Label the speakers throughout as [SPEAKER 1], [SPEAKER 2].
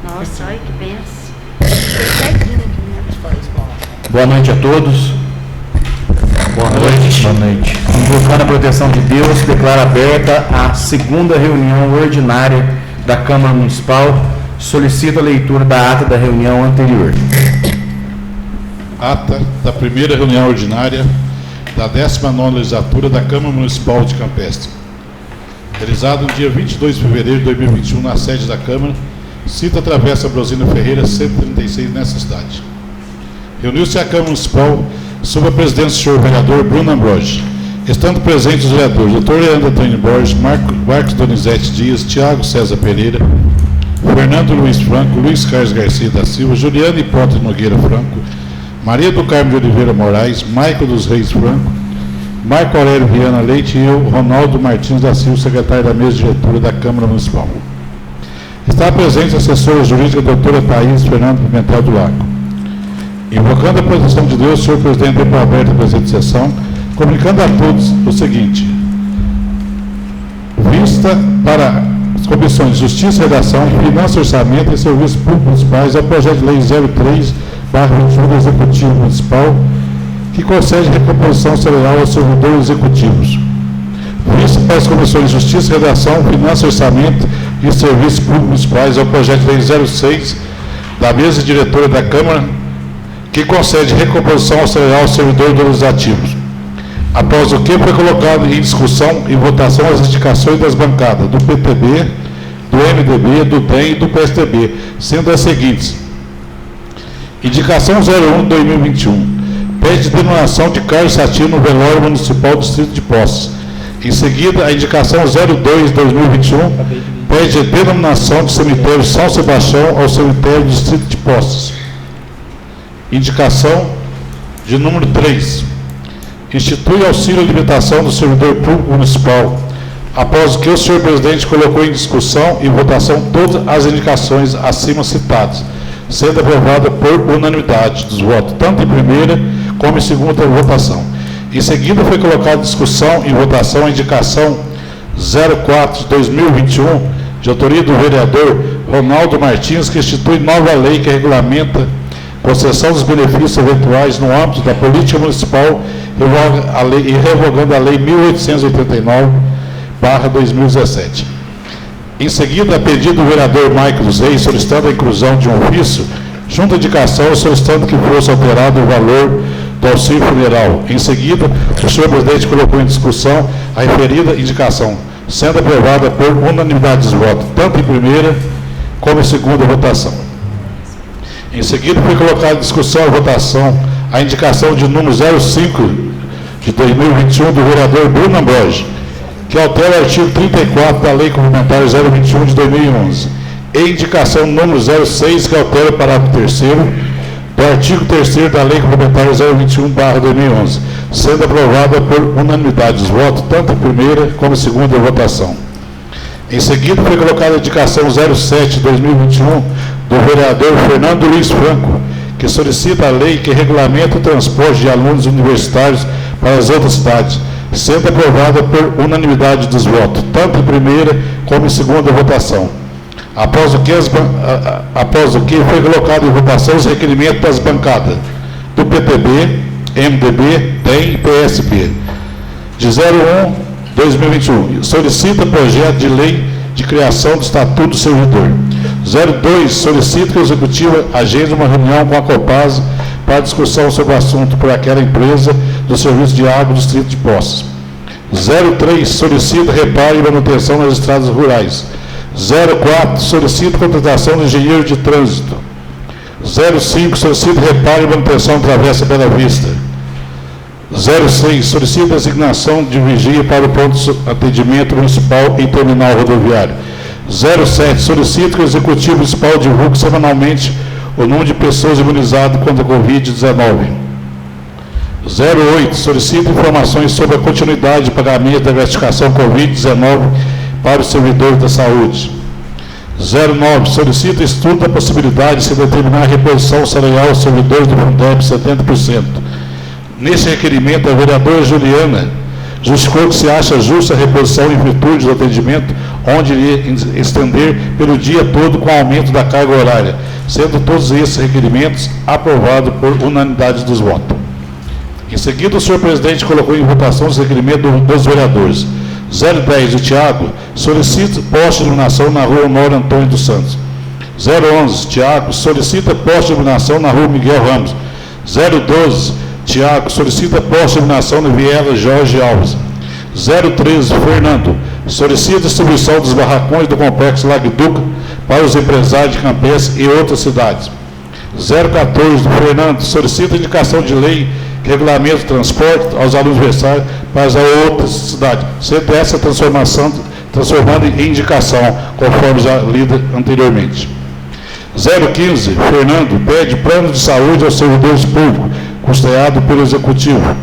[SPEAKER 1] Nossa, olha que benção.
[SPEAKER 2] Boa noite a todos. Boa noite. Boa noite. Invocando a proteção de Deus, declaro aberta a segunda reunião ordinária da Câmara Municipal. Solicito a leitura da ata da reunião anterior.
[SPEAKER 3] Ata da primeira reunião ordinária da 19ª legislatura da Câmara Municipal de Campestre, realizado no dia 22 de fevereiro de 2021 na sede da Câmara, Cita Travessa Brosina Ferreira, 136, nessa cidade. Reuniu-se a Câmara Municipal sob a presidência do senhor vereador Bruno Ambrogi, estando presentes os vereadores Dr. Leandro Antônio Borges, Marcos Donizete Dias, Tiago César Pereira, Fernando Luiz Franco, Luiz Carlos Garcia da Silva, Juliana Hipótese Nogueira Franco, Maria do Carmo de Oliveira Moraes, Maico dos Reis Franco, Marco Aurélio Viana Leite e eu, Ronaldo Martins da Silva, secretário da mesa diretora da Câmara Municipal. Está presente a assessora jurídica doutora Thaís Fernando Pimentel do Lago. Invocando a proteção de Deus, o senhor presidente deu para aberta a presente sessão, comunicando a todos o seguinte: vista para as comissões de Justiça, Redação, Finanças, Orçamento e Serviços Públicos Municipais ao projeto de lei 03/21 do Executivo Municipal, que concede recomposição salarial aos servidores executivos. Vista para as comissões de Justiça, Redação, Finanças, Orçamento e Serviços Públicos Municipais ao projeto de lei 06 da mesa diretora da Câmara, que concede recomposição salarial aos servidores legislativos. Após o que foi colocado em discussão e votação as indicações das bancadas do PTB, do MDB, do DEM e do PSDB, sendo as seguintes: indicação 01/2021, pede denominação de Carlos Satino no velório municipal do Distrito de Poços. Em seguida, a indicação 02/2021, pede denominação de cemitério São Sebastião ao cemitério do Distrito de Poços. Indicação de número 3, institui auxílio alimentação do servidor público municipal. Após o que o senhor presidente colocou em discussão e votação todas as indicações acima citadas, sendo aprovada por unanimidade dos votos, tanto em primeira como em segunda votação. Em seguida, foi colocada em discussão e votação a indicação 04/2021, de autoria do vereador Ronaldo Martins, que institui nova lei que regulamenta concessão dos benefícios eventuais no âmbito da política municipal e revogando a lei 1839/2017. Em seguida, a pedido do vereador Maico dos Reis, solicitando a inclusão de um ofício junto à indicação, solicitando que fosse alterado o valor do auxílio funeral. Em seguida, o senhor presidente colocou em discussão a referida indicação, sendo aprovada por unanimidade dos votos, tanto em primeira como em segunda votação. Em seguida, foi colocada em discussão e votação a indicação de número 05/2021 do vereador Bruno Ambrogi, que altera o artigo 34 da Lei Complementar 021 de 2011, e indicação número 06, que altera o parágrafo 3º do artigo 3º da Lei Complementar 021/2011, sendo aprovada por unanimidade dos votos, tanto em primeira como em segunda votação. Em seguida, foi colocada a indicação 07/2021 do vereador Fernando Luiz Franco, que solicita a lei que regulamenta o transporte de alunos universitários para as outras cidades, sendo aprovada por unanimidade dos votos, tanto em primeira como em segunda votação. Após o que foi colocado em votação os requerimentos das bancadas do PTB, MDB, DEM e PSB, de 01/2021, solicita projeto de lei de criação do Estatuto do Servidor. 02, solicita que o Executivo agende uma reunião com a Copasa para discussão sobre o assunto por aquela empresa do Serviço de Água do Distrito de Poços. 03, solicita reparo e manutenção nas estradas rurais. 04, solicita contratação de engenheiro de trânsito. 05, solicita reparo e manutenção Travessa Bela Vista. 06, solicita designação de vigia para o pronto atendimento municipal em terminal rodoviário. 07, solicita que o Executivo Municipal divulgue semanalmente o número de pessoas imunizadas contra a Covid-19. 08, solicita informações sobre a continuidade de pagamento da gratificação Covid-19 para os servidores da saúde. 09, solicita estudo da possibilidade de se determinar a reposição salarial aos servidores do Fundeb 70%. Nesse requerimento, a vereadora Juliana justificou que se acha justa a reposição em virtude do atendimento onde iria estender pelo dia todo com aumento da carga horária, sendo todos esses requerimentos aprovados por unanimidade dos votos. Em seguida, o senhor presidente colocou em votação os requerimentos dos vereadores. 010, o Tiago, solicita poste de iluminação na rua Honório Antônio dos Santos. 011, Tiago, solicita poste de iluminação na rua Miguel Ramos. 012, Tiago, solicita poste de iluminação na Viela Jorge Alves. 013, Fernando, solicita distribuição dos barracões do complexo Lagduca para os empresários de Campes e outras cidades. 014, Fernando, solicita indicação de lei que regulamenta o transporte aos alunos universitários para as outras cidades, sendo essa transformando em indicação, conforme já lido anteriormente. 015, Fernando, pede plano de saúde aos servidores públicos, custeado pelo Executivo.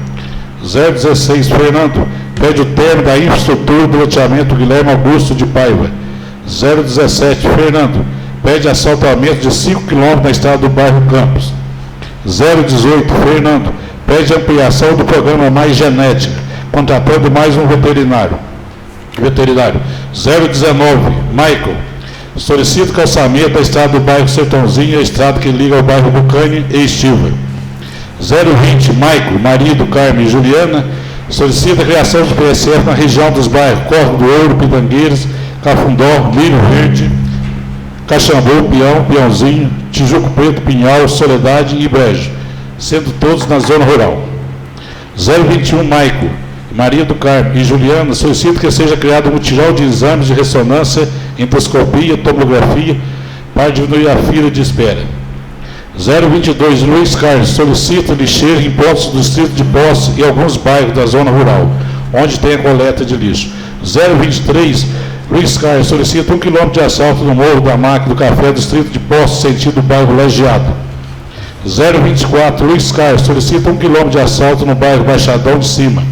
[SPEAKER 3] 016, Fernando, pede o término da infraestrutura do loteamento Guilherme Augusto de Paiva. 017, Fernando, pede assaltamento de 5 km na estrada do bairro Campos. 018, Fernando, pede ampliação do programa Mais Genética, contratando mais um veterinário. 019, Michael, solicita calçamento da estrada do bairro Sertãozinho, a estrada que liga ao bairro Bucane e Estiva. 020, Michael, marido, Carmen e Juliana, solicita a criação de PSF na região dos bairros Córrego do Ouro, Pitangueiras, Cafundó, Lírio Verde, Caxambu, Peãozinho, Tijuco Preto, Pinhal, Soledade e Brejo, sendo todos na zona rural. 021, Maico, marido Carmen e Juliana, solicita que seja criado um mutirão de exames de ressonância, endoscopia, tomografia, para diminuir a fila de espera. 022, Luiz Carlos, solicita lixeira em pontos do distrito de Poços e alguns bairros da zona rural, onde tem a coleta de lixo. 023, Luiz Carlos, solicita 1 km de asfalto no Morro da Máquina do Café, distrito de Poços, sentido bairro Lajeado. 024, Luiz Carlos, solicita 1 km de asfalto no bairro Baixadão de Cima.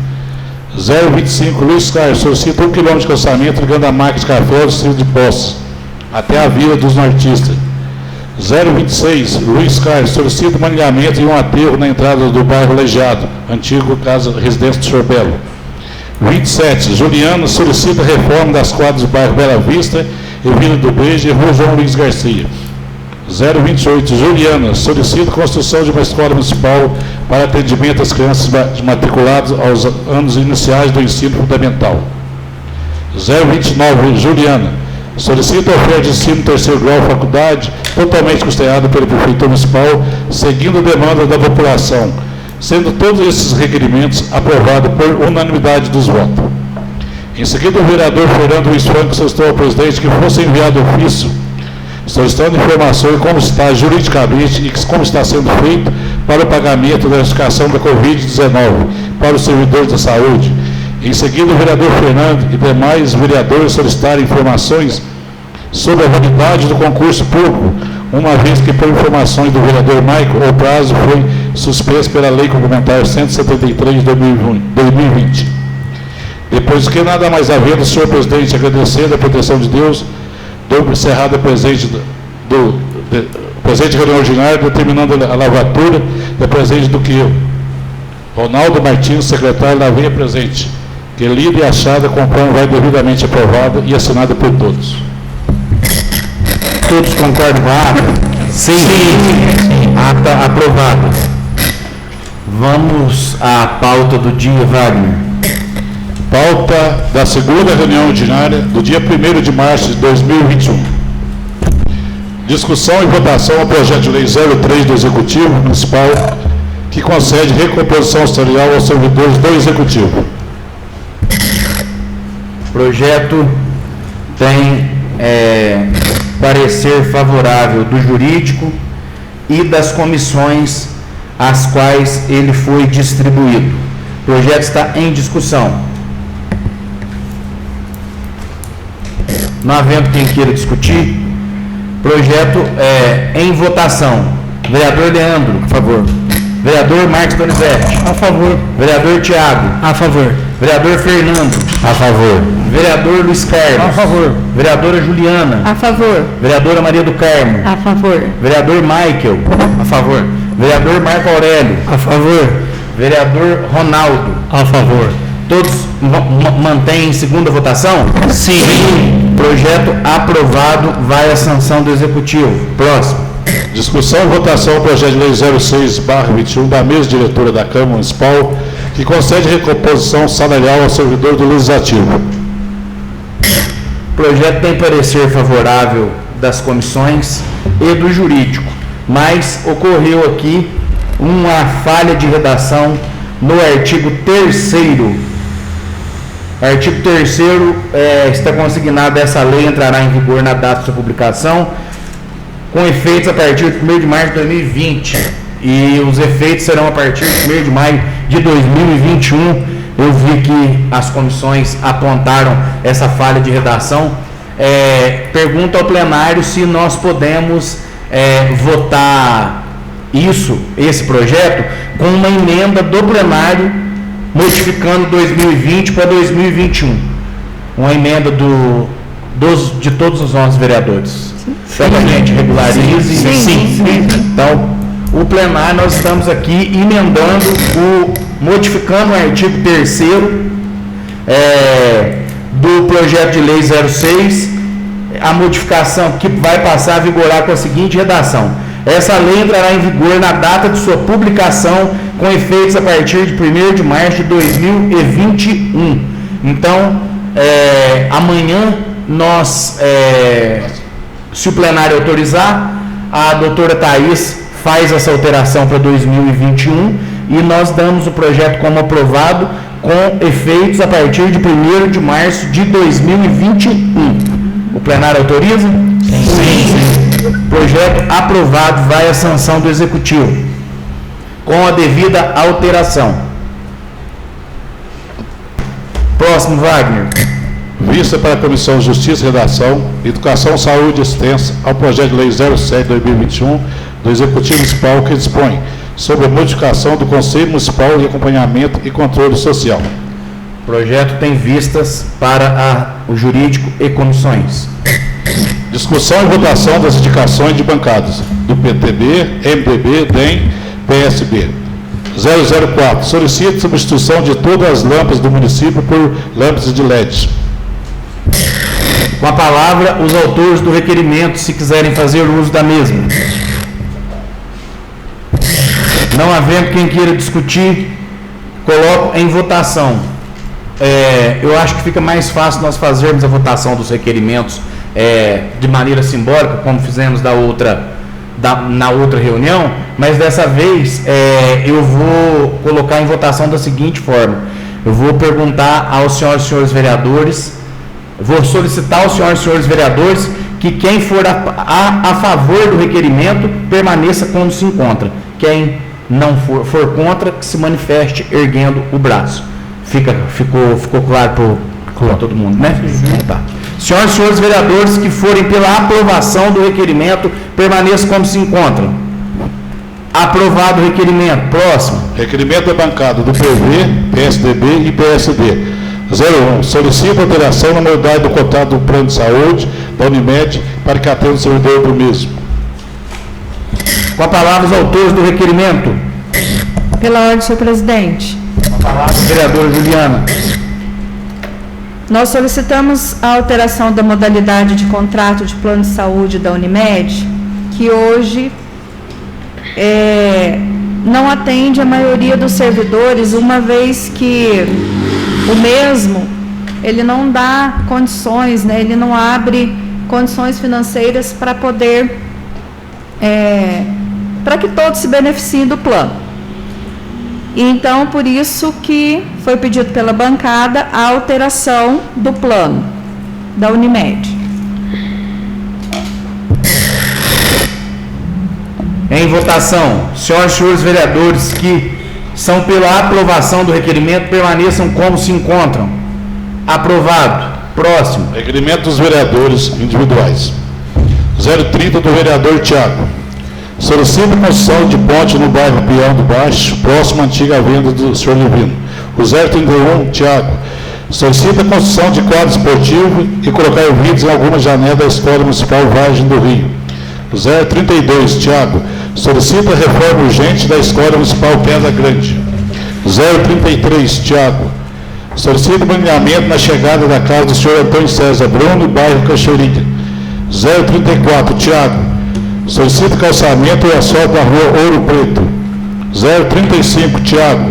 [SPEAKER 3] 025, Luiz Carlos, solicita 1 km de calçamento ligando a Máquina de Café ao distrito de Poços, até a Vila dos Nortistas. 026, Luiz Carlos, solicita um alinhamento e um aterro na entrada do bairro Lajeado, antigo casa residência do Sr. Belo. 27, Juliana, solicita a reforma das quadras do bairro Bela Vista, e Vila do Brejo e Rua João Luiz Garcia. 028, Juliana, solicita a construção de uma escola municipal para atendimento às crianças matriculadas aos anos iniciais do ensino fundamental. 029, Juliana, solicita a oferta de ensino terceiro grau faculdade, totalmente custeada pela Prefeitura Municipal, seguindo a demanda da população, sendo todos esses requerimentos aprovados por unanimidade dos votos. Em seguida, o vereador Fernando Luiz Franco solicitou ao presidente que fosse enviado ofício, solicitando informações como está juridicamente e como está sendo feito para o pagamento da notificação da Covid-19 para os servidores da saúde. Em seguida, o vereador Fernando e demais vereadores solicitaram informações sobre a validade do concurso público, uma vez que, por informações do vereador Maico, o prazo foi suspenso pela Lei Complementar 173 de 2020. Depois que nada mais havendo, o senhor presidente, agradecendo a proteção de Deus, dou encerrada a presente presente reunião ordinária, determinando a lavatura da presente do que eu. Ronaldo Martins, secretário, lá venha presente, que lida e achada conforme vai devidamente aprovada e assinada por todos.
[SPEAKER 2] Todos concordam com a ata? Sim. Ata aprovada. Vamos à pauta do dia, Wagner.
[SPEAKER 3] Pauta da segunda reunião ordinária do dia 1º de março de 2021. Discussão e votação ao projeto de lei 03 do Executivo Municipal, que concede recomposição salarial aos servidores do Executivo.
[SPEAKER 2] O projeto tem parecer favorável do jurídico e das comissões às quais ele foi distribuído. O projeto está em discussão. Não havendo quem queira discutir, projeto em votação. Vereador Leandro, a favor. Vereador Marcos Donizete, a favor. Vereador Tiago, a favor. Vereador Fernando, a favor. Vereador Luiz Carlos, a favor. Vereadora Juliana, a favor. Vereadora Maria do Carmo, a favor. Vereador Michael, a favor. Vereador Marco Aurélio, a favor. Vereador Ronaldo, a favor. Todos mantêm segunda votação? Sim. Projeto aprovado, vai à sanção do Executivo. Próximo.
[SPEAKER 3] Discussão e votação do projeto de lei 06/21 da mesa diretora da Câmara Municipal, que concede recomposição salarial ao servidor do Legislativo.
[SPEAKER 2] O projeto tem parecer favorável das comissões e do jurídico, mas ocorreu aqui uma falha de redação no artigo 3º. Artigo 3º está consignado: essa lei entrará em vigor na data de sua publicação, com efeitos a partir de 1º de março de 2020, e os efeitos serão a partir de 1º de maio de 2021. Eu vi que as comissões apontaram essa falha de redação. Pergunto ao plenário se nós podemos votar esse projeto com uma emenda do plenário, modificando 2020 para 2021. Uma emenda de todos os nossos vereadores. Para que a gente regularize. Sim. Então, o plenário, nós estamos aqui emendando, modificando o artigo 3º do projeto de lei 06, a modificação que vai passar a vigorar com a seguinte redação: essa lei entrará em vigor na data de sua publicação, com efeitos a partir de 1º de março de 2021. Então, amanhã nós, se o plenário autorizar, a doutora Thaís faz essa alteração para 2021 e nós damos o projeto como aprovado, com efeitos a partir de 1º de março de 2021. O plenário autoriza? Sim. Projeto aprovado, vai à sanção do Executivo, com a devida alteração. Próximo, Wagner.
[SPEAKER 3] Vista para a Comissão de Justiça, Redação, Educação, Saúde e Assistência ao projeto de lei 07/2021 do Executivo Municipal, que dispõe sobre a modificação do Conselho Municipal de Acompanhamento e Controle Social.
[SPEAKER 2] O projeto tem vistas para o jurídico e comissões.
[SPEAKER 3] Discussão e votação das indicações de bancadas do PTB, MDB, DEM, PSB. 004. Solicita substituição de todas as lâmpadas do município por lâmpadas de LED.
[SPEAKER 2] Com a palavra, os autores do requerimento, se quiserem fazer uso da mesma. Não havendo quem queira discutir, coloco em votação. Eu acho que fica mais fácil nós fazermos a votação dos requerimentos de maneira simbólica, como fizemos na outra reunião, mas dessa vez eu vou colocar em votação da seguinte forma: eu vou perguntar aos senhores vereadores, vou solicitar aos senhores vereadores que quem for a favor do requerimento permaneça como se encontra. Quem não for contra, que se manifeste erguendo o braço. Ficou claro para todo mundo, né? Tá. Senhores vereadores que forem pela aprovação do requerimento, permaneçam como se encontram. Aprovado o requerimento. Próximo.
[SPEAKER 3] Requerimento é bancado do PV, PSDB e PSD. 01. Solicita alteração na modalidade do contrato do plano de saúde da Unimed para que atenda o servidor do mesmo.
[SPEAKER 2] Com a palavra, os autores do requerimento.
[SPEAKER 4] Pela ordem, senhor presidente.
[SPEAKER 2] Com a palavra, vereadora Juliana.
[SPEAKER 4] Nós solicitamos a alteração da modalidade de contrato de plano de saúde da Unimed, que hoje não atende a maioria dos servidores, uma vez que o mesmo, ele não dá condições, né, ele não abre condições financeiras para poder, para que todos se beneficiem do plano. Então, por isso que foi pedido pela bancada a alteração do plano da Unimed.
[SPEAKER 2] Em votação, senhores vereadores que são pela aprovação do requerimento, permaneçam como se encontram. Aprovado. Próximo.
[SPEAKER 3] Requerimento dos vereadores individuais. 030 do vereador Tiago. Solicita a construção de ponte no bairro Peão do Baixo, próximo à antiga venda do Sr. Livino. O 031, Tiago. Solicita a construção de quadro esportivo e colocar vidros em algumas janelas da Escola Municipal Vargem do Rio. O 032, Tiago. Solicita a reforma urgente da Escola Municipal Pedra Grande. 033, Tiago. Solicita alinhamento na chegada da casa do senhor Antônio César Bruno, bairro Cachoeirinha. 034, Tiago. Solicita calçamento e asfalto da rua Ouro Preto. 035, Tiago.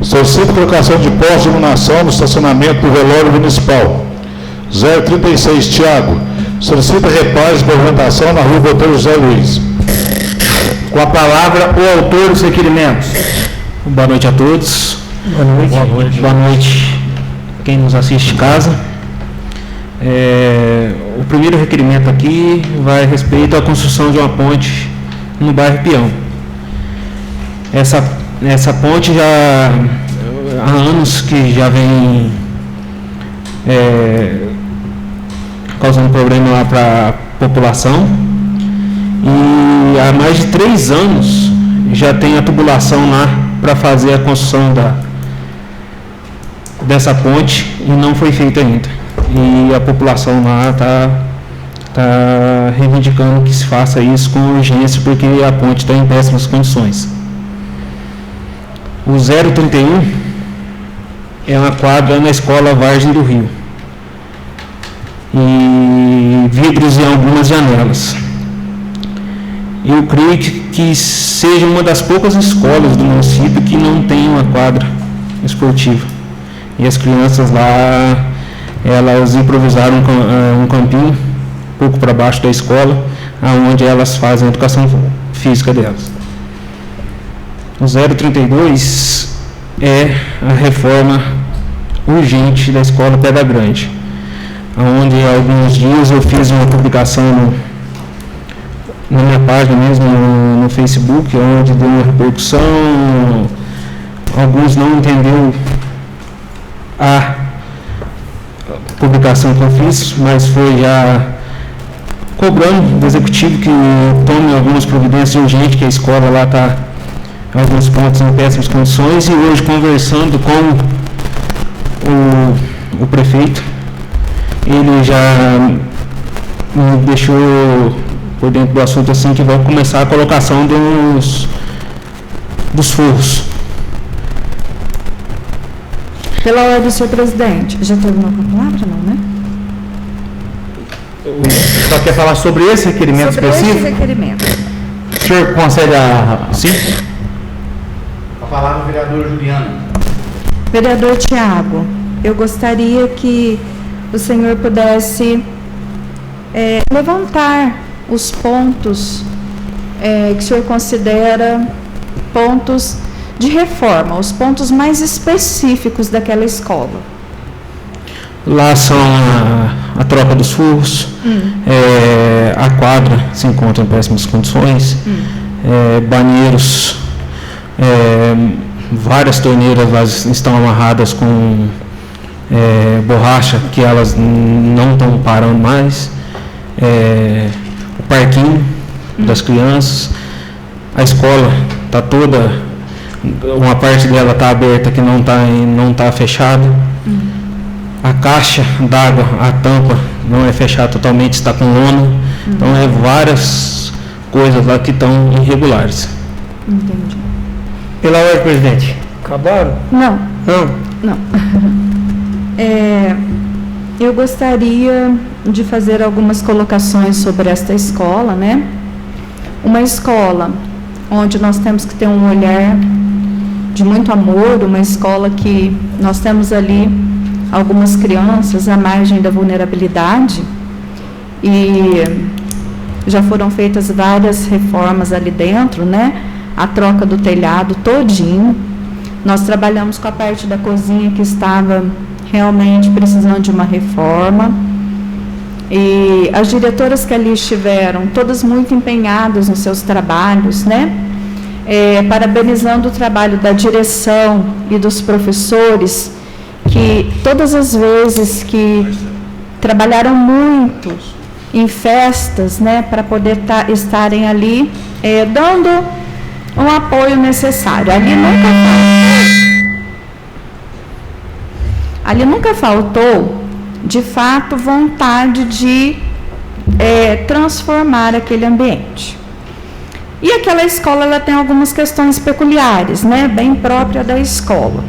[SPEAKER 3] Solicita colocação de postos de iluminação no estacionamento do velório municipal. 036, Tiago. Solicita reparos e pavimentação na rua Doutor José Luiz.
[SPEAKER 2] Com a palavra, o autor dos requerimentos.
[SPEAKER 5] Boa noite a todos.
[SPEAKER 2] Boa noite.
[SPEAKER 5] Boa noite. Boa noite quem nos assiste de casa. O primeiro requerimento aqui vai a respeito à construção de uma ponte no bairro Peão. Essa ponte já há anos que já vem causando problema lá para a população, e há mais de 3 anos já tem a tubulação lá para fazer a construção dessa ponte e não foi feita ainda. E a população lá está reivindicando que se faça isso com urgência, porque a ponte está em péssimas condições. O 031 é uma quadra na escola Vargem do Rio e vidros em algumas janelas. Eu creio que seja uma das poucas escolas do município que não tem uma quadra esportiva. E as crianças lá, elas improvisaram um campinho um pouco para baixo da escola, onde elas fazem a educação física delas. O 032 é a reforma urgente da escola Pedra Grande, onde há alguns dias eu fiz uma publicação na minha página mesmo, no Facebook, onde deu uma repercussão. Alguns não entenderam a publicação que eu fiz, mas foi já cobrando do executivo que tome algumas providências urgentes, que a escola lá está em alguns pontos em péssimas condições. E hoje, conversando com o prefeito, ele já me deixou por dentro do assunto assim, que vai começar a colocação dos forros.
[SPEAKER 4] Pela ordem, senhor presidente. Já terminou com a palavra, não, né?
[SPEAKER 2] Só quer falar sobre esse requerimento específico?
[SPEAKER 4] Esse requerimento.
[SPEAKER 2] O senhor concede sim? A palavra, vereadora Juliana.
[SPEAKER 4] Vereador Tiago, eu gostaria que o senhor pudesse levantar os pontos que o senhor considera pontos de reforma, os pontos mais específicos daquela escola.
[SPEAKER 5] Lá são a troca dos forros, a quadra se encontra em péssimas condições, banheiros, várias torneiras estão amarradas com borracha, que elas não estão parando mais, o parquinho das crianças, a escola está toda, uma parte dela está aberta que não está fechada. A caixa d'água, a tampa não é fechada totalmente, está com lona. Então várias coisas lá que estão irregulares.
[SPEAKER 4] Entendi.
[SPEAKER 2] Pela ordem, presidente. Acabaram?
[SPEAKER 4] Não.
[SPEAKER 2] Não.
[SPEAKER 4] Eu gostaria de fazer algumas colocações sobre esta escola, né? Uma escola onde nós temos que ter um olhar de muito amor, uma escola que nós temos ali algumas crianças à margem da vulnerabilidade, e já foram feitas várias reformas ali dentro, né? A troca do telhado todinho. Nós trabalhamos com a parte da cozinha que estava realmente precisando de uma reforma, e as diretoras que ali estiveram, todas muito empenhadas nos seus trabalhos, né? Parabenizando o trabalho da direção e dos professores, que todas as vezes que trabalharam muito em festas, né, para poder estarem ali dando um apoio necessário. Ali nunca faltou, de fato, vontade de transformar aquele ambiente. E aquela escola, ela tem algumas questões peculiares, né, bem própria da escola.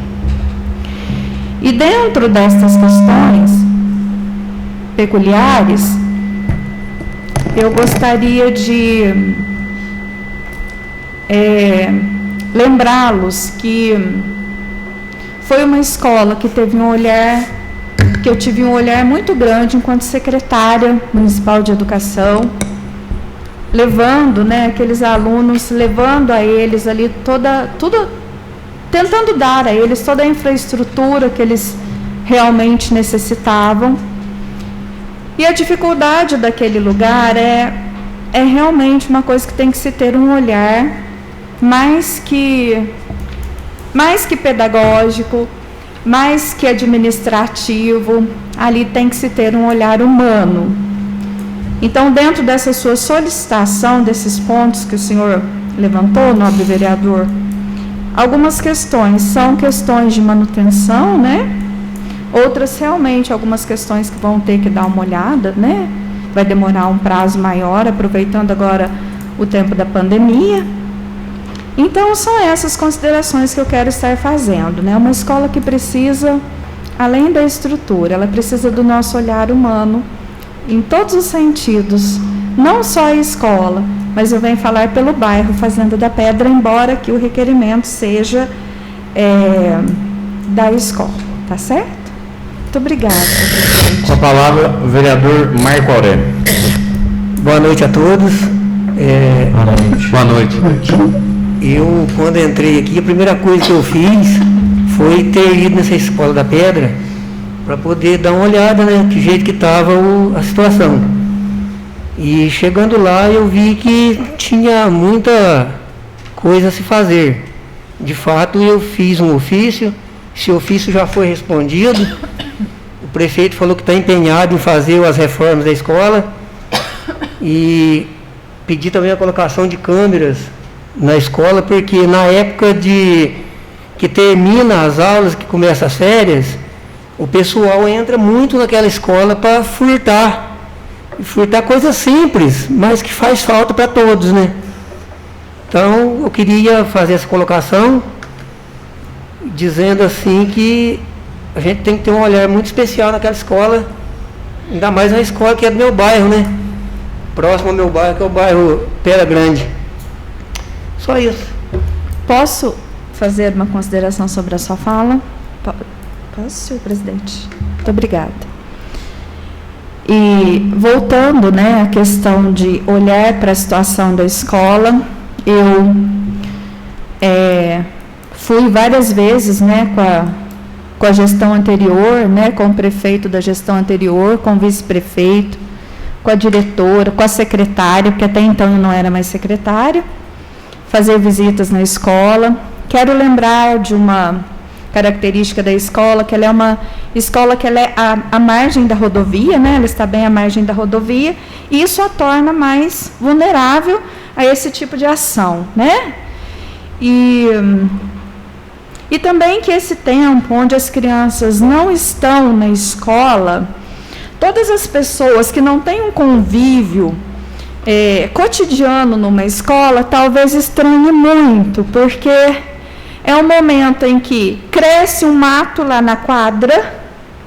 [SPEAKER 4] E dentro destas questões peculiares, eu gostaria de lembrá-los que foi uma escola que eu tive um olhar muito grande enquanto secretária municipal de educação, levando, aqueles alunos, levando a eles ali tentando dar a eles toda a infraestrutura que eles realmente necessitavam. E a dificuldade daquele lugar é realmente uma coisa que tem que se ter um olhar mais que pedagógico, mais que administrativo. Ali tem que se ter um olhar humano. Então, dentro dessa sua solicitação, desses pontos que o senhor levantou, nobre vereador, algumas questões são questões de manutenção, Outras, realmente, algumas questões que vão ter que dar uma olhada, Vai demorar um prazo maior, aproveitando agora o tempo da pandemia. Então, são essas considerações que eu quero estar fazendo, Uma escola que precisa, além da estrutura, ela precisa do nosso olhar humano, em todos os sentidos, não só a escola, mas eu venho falar pelo bairro Fazenda da Pedra, embora que o requerimento seja da escola, tá certo? Muito obrigada, presidente.
[SPEAKER 2] Com a palavra, o vereador Marco Aurélio.
[SPEAKER 6] Boa noite a todos.
[SPEAKER 2] Boa noite.
[SPEAKER 6] Eu, quando entrei aqui, a primeira coisa que eu fiz foi ter ido nessa escola da Pedra para poder dar uma olhada, que jeito que estava a situação. E chegando lá, eu vi que tinha muita coisa a se fazer. De fato, eu fiz um ofício, esse ofício já foi respondido. O prefeito falou que está empenhado em fazer as reformas da escola e pedi também a colocação de câmeras na escola, porque na época que termina as aulas, que começa as férias, o pessoal entra muito naquela escola para furtar coisas simples, mas que faz falta para todos, Então, eu queria fazer essa colocação, dizendo assim que a gente tem que ter um olhar muito especial naquela escola, ainda mais na escola que é do meu bairro, Próximo ao meu bairro, que é o bairro Pedra Grande. Só isso.
[SPEAKER 4] Posso fazer uma consideração sobre a sua fala? Posso, senhor presidente? Muito obrigada. E voltando, à questão de olhar para a situação da escola, eu fui várias vezes, com a gestão anterior, com o prefeito da gestão anterior, com o vice-prefeito, com a diretora, com a secretária, porque até então eu não era mais secretária, fazer visitas na escola. Quero lembrar de uma característica da escola, que ela é uma escola que ela é à margem da rodovia, ela está bem à margem da rodovia, e isso a torna mais vulnerável a esse tipo de ação, E também que esse tempo onde as crianças não estão na escola, todas as pessoas que não têm um convívio cotidiano numa escola, talvez estranhe muito, porque é um momento em que cresce um mato lá na quadra,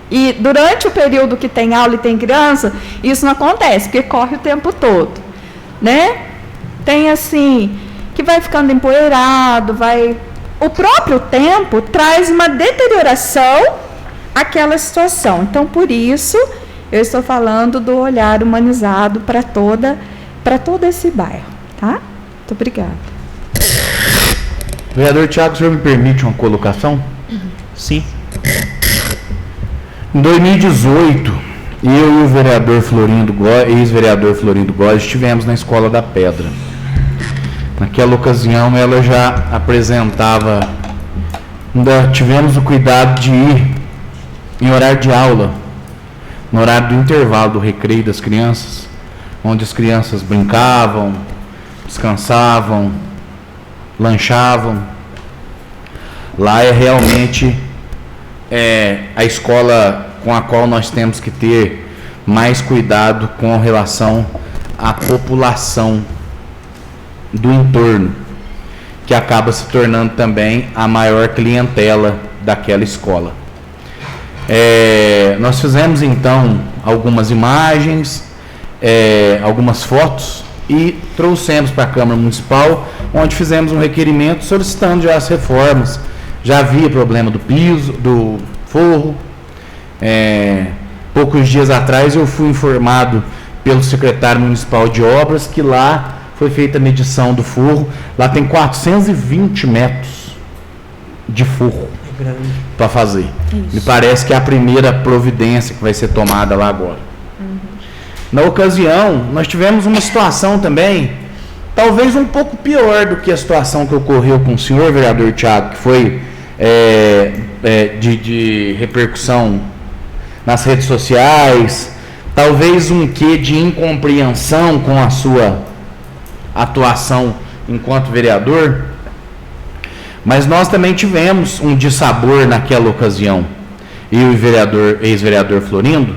[SPEAKER 4] e durante o período que tem aula e tem criança, isso não acontece, porque corre o tempo todo, Tem assim, que vai ficando empoeirado, o próprio tempo traz uma deterioração àquela situação. Então, por isso, eu estou falando do olhar humanizado para todo esse bairro, tá? Muito obrigada.
[SPEAKER 2] Vereador Tiago, o senhor me permite uma colocação?
[SPEAKER 5] Sim.
[SPEAKER 2] Em 2018, eu e o vereador ex-vereador Florindo Góes estivemos na Escola da Pedra. Naquela ocasião, ela já apresentava, ainda tivemos o cuidado de ir em horário de aula, no horário do intervalo do recreio das crianças, onde as crianças brincavam, descansavam, lanchavam. Lá é realmente a escola com a qual nós temos que ter mais cuidado com relação à população do entorno, que acaba se tornando também a maior clientela daquela escola. Nós fizemos então algumas imagens, algumas fotos e trouxemos para a Câmara Municipal, onde fizemos um requerimento solicitando já as reformas. Já havia problema do piso, do forro. Poucos dias atrás eu fui informado pelo secretário municipal de obras que lá foi feita a medição do forro. Lá tem 420 metros de forro para fazer. Isso. Me parece que é a primeira providência que vai ser tomada lá agora. Na ocasião, nós tivemos uma situação também, talvez um pouco pior do que a situação que ocorreu com o senhor vereador Thiago, que foi de repercussão nas redes sociais, talvez um quê de incompreensão com a sua atuação enquanto vereador, mas nós também tivemos um dissabor naquela ocasião, eu e ex-vereador Florindo,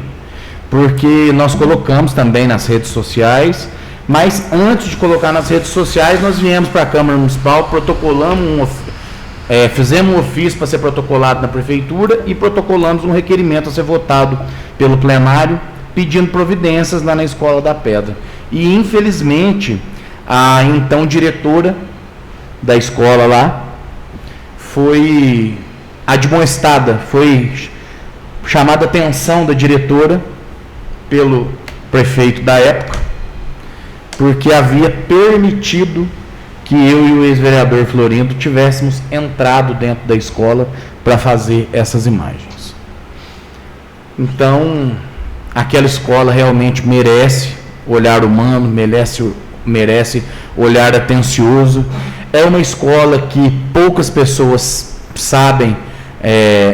[SPEAKER 2] porque nós colocamos também nas redes sociais, mas antes de colocar nas redes sociais, nós viemos para a Câmara Municipal, protocolamos fizemos um ofício para ser protocolado na Prefeitura e protocolamos um requerimento a ser votado pelo plenário, pedindo providências lá na Escola da Pedra. E, infelizmente, a então diretora da escola lá foi admoestada, foi chamada a atenção da diretora pelo prefeito da época, porque havia permitido que eu e o ex-vereador Florindo tivéssemos entrado dentro da escola para fazer essas imagens. Então, aquela escola realmente merece olhar humano, merece olhar atencioso. É uma escola que poucas pessoas sabem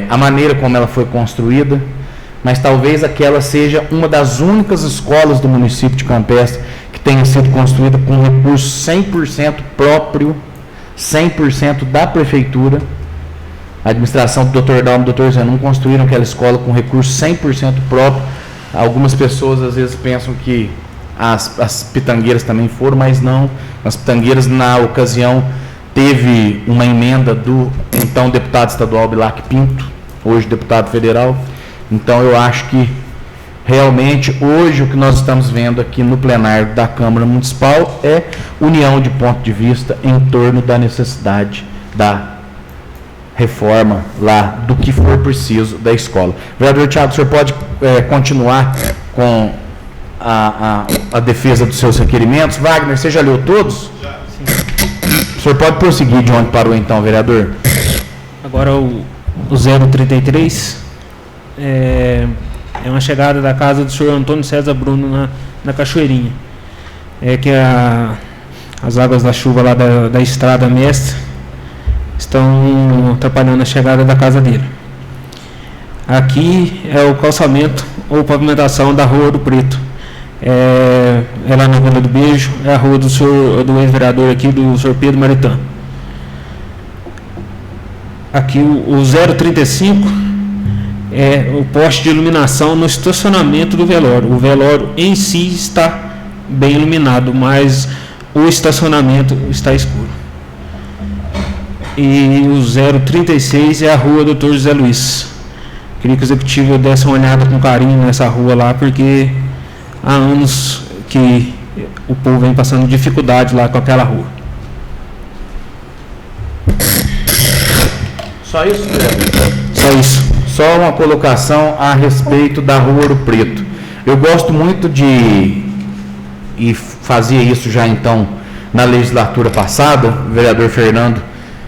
[SPEAKER 2] a maneira como ela foi construída, mas talvez aquela seja uma das únicas escolas do município de Campestre que tenha sido construída com recurso 100% próprio, 100% da Prefeitura. A administração do Dr. Dalmo e do Dr. Zenon construíram aquela escola com recurso 100% próprio. Algumas pessoas às vezes pensam que as pitangueiras também foram, mas não. As pitangueiras, na ocasião, teve uma emenda do então deputado estadual Bilac Pinto, hoje deputado federal. Então eu acho que realmente hoje o que nós estamos vendo aqui no plenário da Câmara Municipal é união de ponto de vista em torno da necessidade da reforma lá, do que for preciso da escola. Vereador Thiago, o senhor pode continuar com a defesa dos seus requerimentos? Wagner, você já leu todos? Já. Sim. O senhor pode prosseguir de onde parou então, vereador?
[SPEAKER 5] Agora o 033 é uma chegada da casa do senhor Antônio César Bruno na Cachoeirinha. Que as águas da chuva lá da estrada mestre estão atrapalhando a chegada da casa dele. Aqui é o calçamento ou pavimentação da Rua do Preto. É lá na Vila do Beijo, é a rua do ex-vereador aqui, do senhor Pedro Maritã. Aqui o 035 é o poste de iluminação no estacionamento do velório. O velório em si está bem iluminado, mas o estacionamento está escuro. E o 036 é a rua Dr. José Luiz. Queria que o executivo desse uma olhada com carinho nessa rua lá, porque há anos que o povo vem passando dificuldade lá com aquela rua.
[SPEAKER 2] Só isso, vereador?
[SPEAKER 5] Só isso.
[SPEAKER 2] Só uma colocação a respeito da Rua Ouro Preto. Eu gosto muito e fazia isso já então na legislatura passada, o vereador Fernando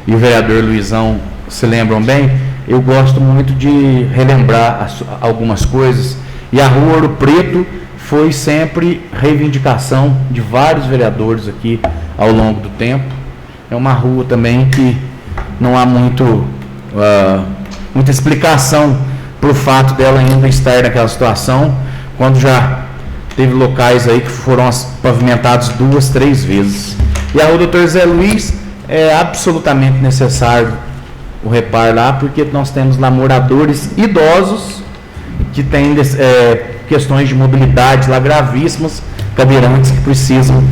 [SPEAKER 2] e o vereador Luizão se lembram bem. Eu gosto muito de relembrar algumas coisas, e a Rua Ouro Preto foi sempre reivindicação de vários vereadores aqui ao longo do tempo. É uma rua também que não há muita explicação para o fato dela ainda estar naquela situação, quando já teve locais aí que foram pavimentados 2, 3 vezes. E a rua Dr. Zé Luiz é absolutamente necessário o reparo lá, porque nós temos lá moradores idosos que têm questões de mobilidade lá gravíssimas, cadeirantes que precisam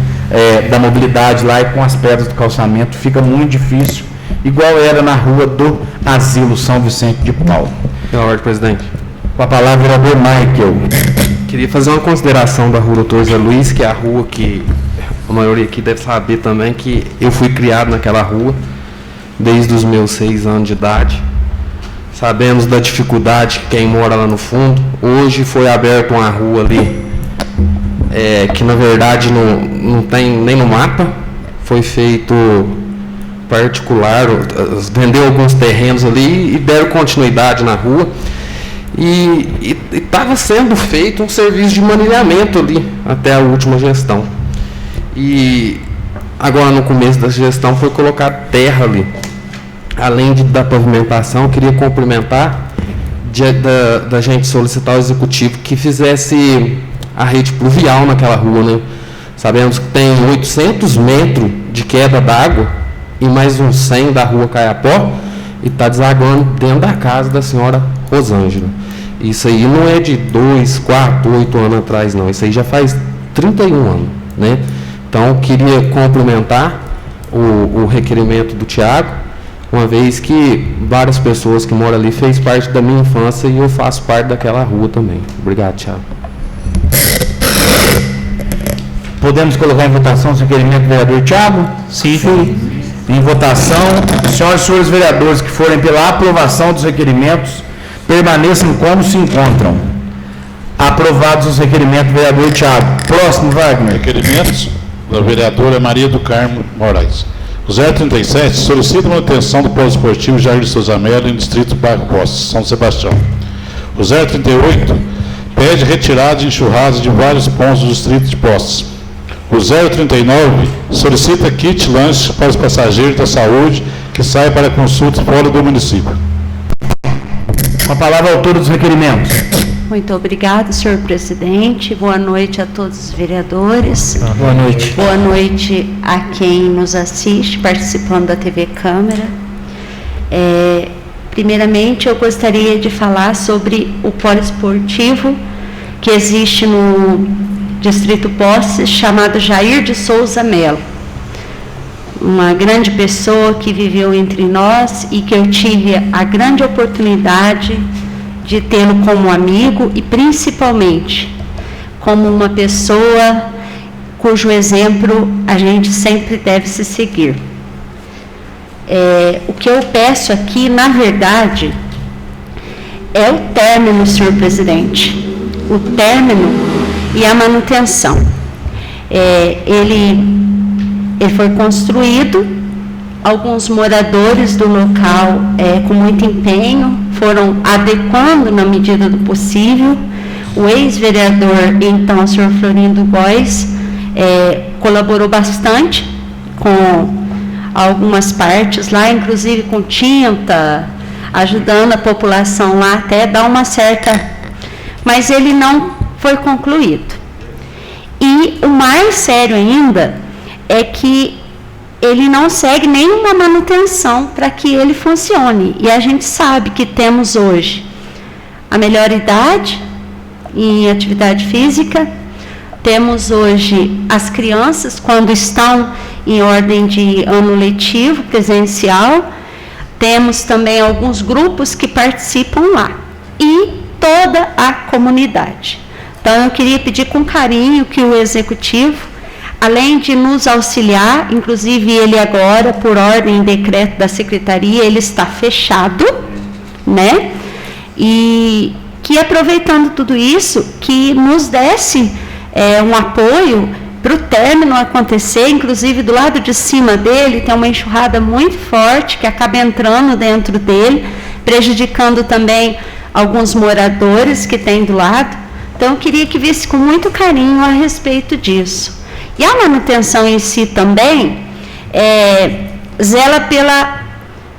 [SPEAKER 2] da mobilidade lá, e com as pedras do calçamento fica muito difícil, igual era na rua do Asilo São Vicente de Paulo.
[SPEAKER 7] Pela ordem, presidente.
[SPEAKER 2] Com a palavra, vereador Michael.
[SPEAKER 7] Queria fazer uma consideração da rua Doutor Zé Luiz, que é a rua que a maioria aqui deve saber também, que eu fui criado naquela rua desde os meus 6 anos de idade. Sabemos da dificuldade que quem mora lá no fundo. Hoje foi aberta uma rua ali, que na verdade não tem nem no mapa. Foi feito particular, vendeu alguns terrenos ali e deram continuidade na rua. E estava sendo feito um serviço de manilhamento ali até a última gestão. E agora no começo da gestão foi colocada terra ali. Além da pavimentação, eu queria cumprimentar da gente solicitar ao executivo que fizesse a rede pluvial naquela rua, né? Sabemos que tem 800 metros de queda d'água e mais uns 100 da rua Caiapó e está desaguando dentro da casa da senhora Rosângela. Isso aí não é de 2, 4, 8 anos atrás, não. Isso aí já faz 31 anos, né? Então, eu queria complementar o requerimento do Tiago, uma vez que várias pessoas que moram ali fez parte da minha infância e eu faço parte daquela rua também. Obrigado, Tiago.
[SPEAKER 2] Podemos colocar em votação o requerimento do vereador Tiago?
[SPEAKER 5] Sim.
[SPEAKER 2] Em votação, senhoras e senhores vereadores que forem pela aprovação dos requerimentos, permaneçam como se encontram. Aprovados os requerimentos do vereador Tiago. Próximo, Wagner.
[SPEAKER 3] Requerimentos da vereadora Maria do Carmo Moraes. O 037 solicita manutenção do polo esportivo Jair de Souza Mello em distrito Bairro Postes, São Sebastião. O 038 pede retirada de enxurradas de vários pontos do distrito de Postes. O 039 solicita kit lanche para os passageiros da saúde que saem para consultas fora do município.
[SPEAKER 2] Com a palavra, autor dos requerimentos.
[SPEAKER 1] Muito obrigada, senhor presidente. Boa noite a todos os vereadores.
[SPEAKER 5] Boa noite.
[SPEAKER 1] Boa noite a quem nos assiste, participando da TV Câmara. Primeiramente, eu gostaria de falar sobre o poliesportivo que existe no Distrito Postes, chamado Jair de Souza Mello. Uma grande pessoa que viveu entre nós e que eu tive a grande oportunidade de tê-lo como amigo e principalmente como uma pessoa cujo exemplo a gente sempre deve se seguir. O que eu peço aqui, na verdade, é o término, senhor presidente, o término e a manutenção. Ele foi construído, alguns moradores do local, com muito empenho, foram adequando na medida do possível. O ex-vereador, então, o senhor Florindo Góes, colaborou bastante com algumas partes lá, inclusive com tinta, ajudando a população lá até dar uma certa... Mas ele não foi concluído. E o mais sério ainda é que ele não segue nenhuma manutenção para que ele funcione. E a gente sabe que temos hoje a melhor idade em atividade física, temos hoje as crianças, quando estão em ordem de ano letivo, presencial, temos também alguns grupos que participam lá, e toda a comunidade. Então, eu queria pedir com carinho que o Executivo, além de nos auxiliar, inclusive ele agora, por ordem e decreto da Secretaria, ele está fechado, né? E que, aproveitando tudo isso, que nos desse um apoio para o término acontecer. Inclusive, do lado de cima dele tem uma enxurrada muito forte que acaba entrando dentro dele, prejudicando também alguns moradores que tem do lado. Então, eu queria que visse com muito carinho a respeito disso. E a manutenção em si também zela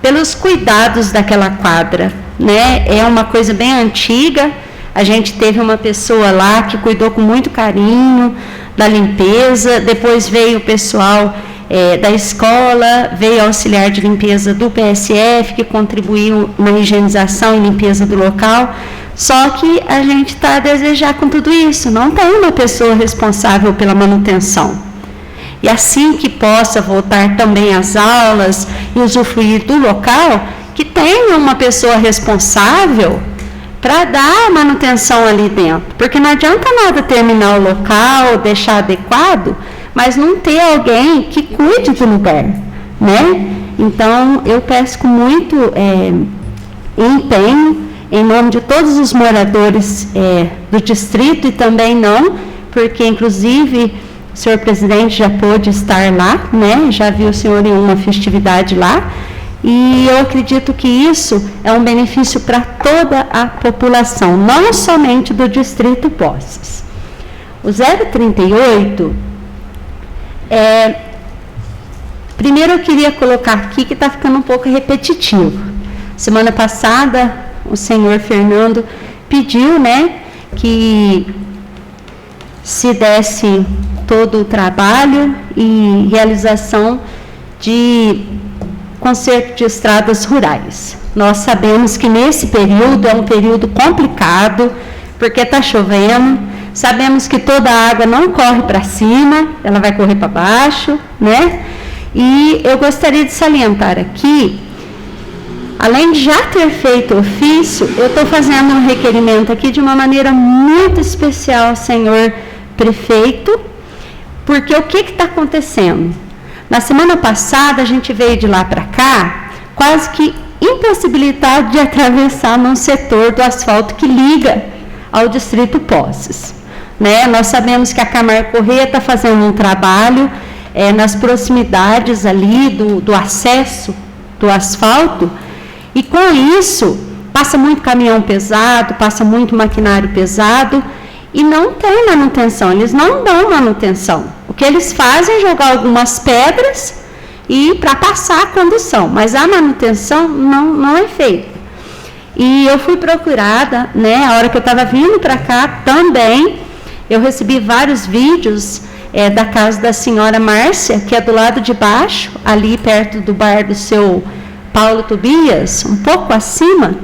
[SPEAKER 1] pelos cuidados daquela quadra, né? É uma coisa bem antiga. A gente teve uma pessoa lá que cuidou com muito carinho da limpeza. Depois veio o pessoal da escola, veio auxiliar de limpeza do PSF, que contribuiu na higienização e limpeza do local. Só que a gente está a desejar com tudo isso, não tem uma pessoa responsável pela manutenção. E assim que possa voltar também às aulas e usufruir do local, que tenha uma pessoa responsável para dar manutenção ali dentro, porque não adianta nada terminar o local, deixar adequado, mas não ter alguém que cuide do lugar, né? Então, eu peço com muito empenho, em nome de todos os moradores do distrito e também não, porque inclusive o senhor presidente já pôde estar lá, né? Já viu o senhor em uma festividade lá, e eu acredito que isso é um benefício para toda a população, não somente do distrito Poços. O 038, primeiro eu queria colocar aqui que está ficando um pouco repetitivo. Semana passada, o senhor Fernando pediu, né, que se desse todo o trabalho e realização de conserto de estradas rurais. Nós sabemos que nesse período é um período complicado, porque está chovendo, sabemos que toda a água não corre para cima, ela vai correr para baixo, né? E eu gostaria de salientar aqui, além de já ter feito ofício, eu estou fazendo um requerimento aqui de uma maneira muito especial, senhor prefeito, porque o que está acontecendo? Na semana passada, a gente veio de lá para cá, quase que impossibilitado de atravessar num setor do asfalto que liga ao distrito Poços, né? Nós sabemos que a Camargo Corrêa está fazendo um trabalho nas proximidades ali do acesso do asfalto, e com isso passa muito caminhão pesado, passa muito maquinário pesado, e não tem manutenção, eles não dão manutenção. O que eles fazem é jogar algumas pedras e para passar a condução, mas a manutenção não é feita. E eu fui procurada, né, a hora que eu estava vindo para cá também, eu recebi vários vídeos da casa da senhora Márcia, que é do lado de baixo, ali perto do bar do seu Paulo Tobias, um pouco acima,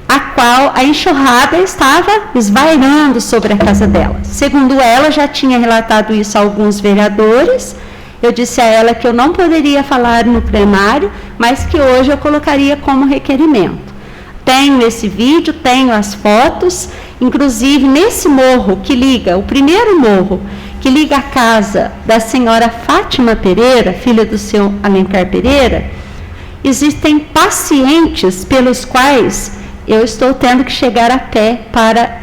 [SPEAKER 1] a qual a enxurrada estava esvairando sobre a casa dela. Segundo ela, já tinha relatado isso a alguns vereadores. Eu disse a ela que eu não poderia falar no plenário, mas que hoje eu colocaria como requerimento. Tenho esse vídeo, tenho as fotos, inclusive nesse morro que liga, o primeiro morro, que liga a casa da senhora Fátima Pereira, filha do seu Alencar Pereira, existem pacientes pelos quais eu estou tendo que chegar a pé para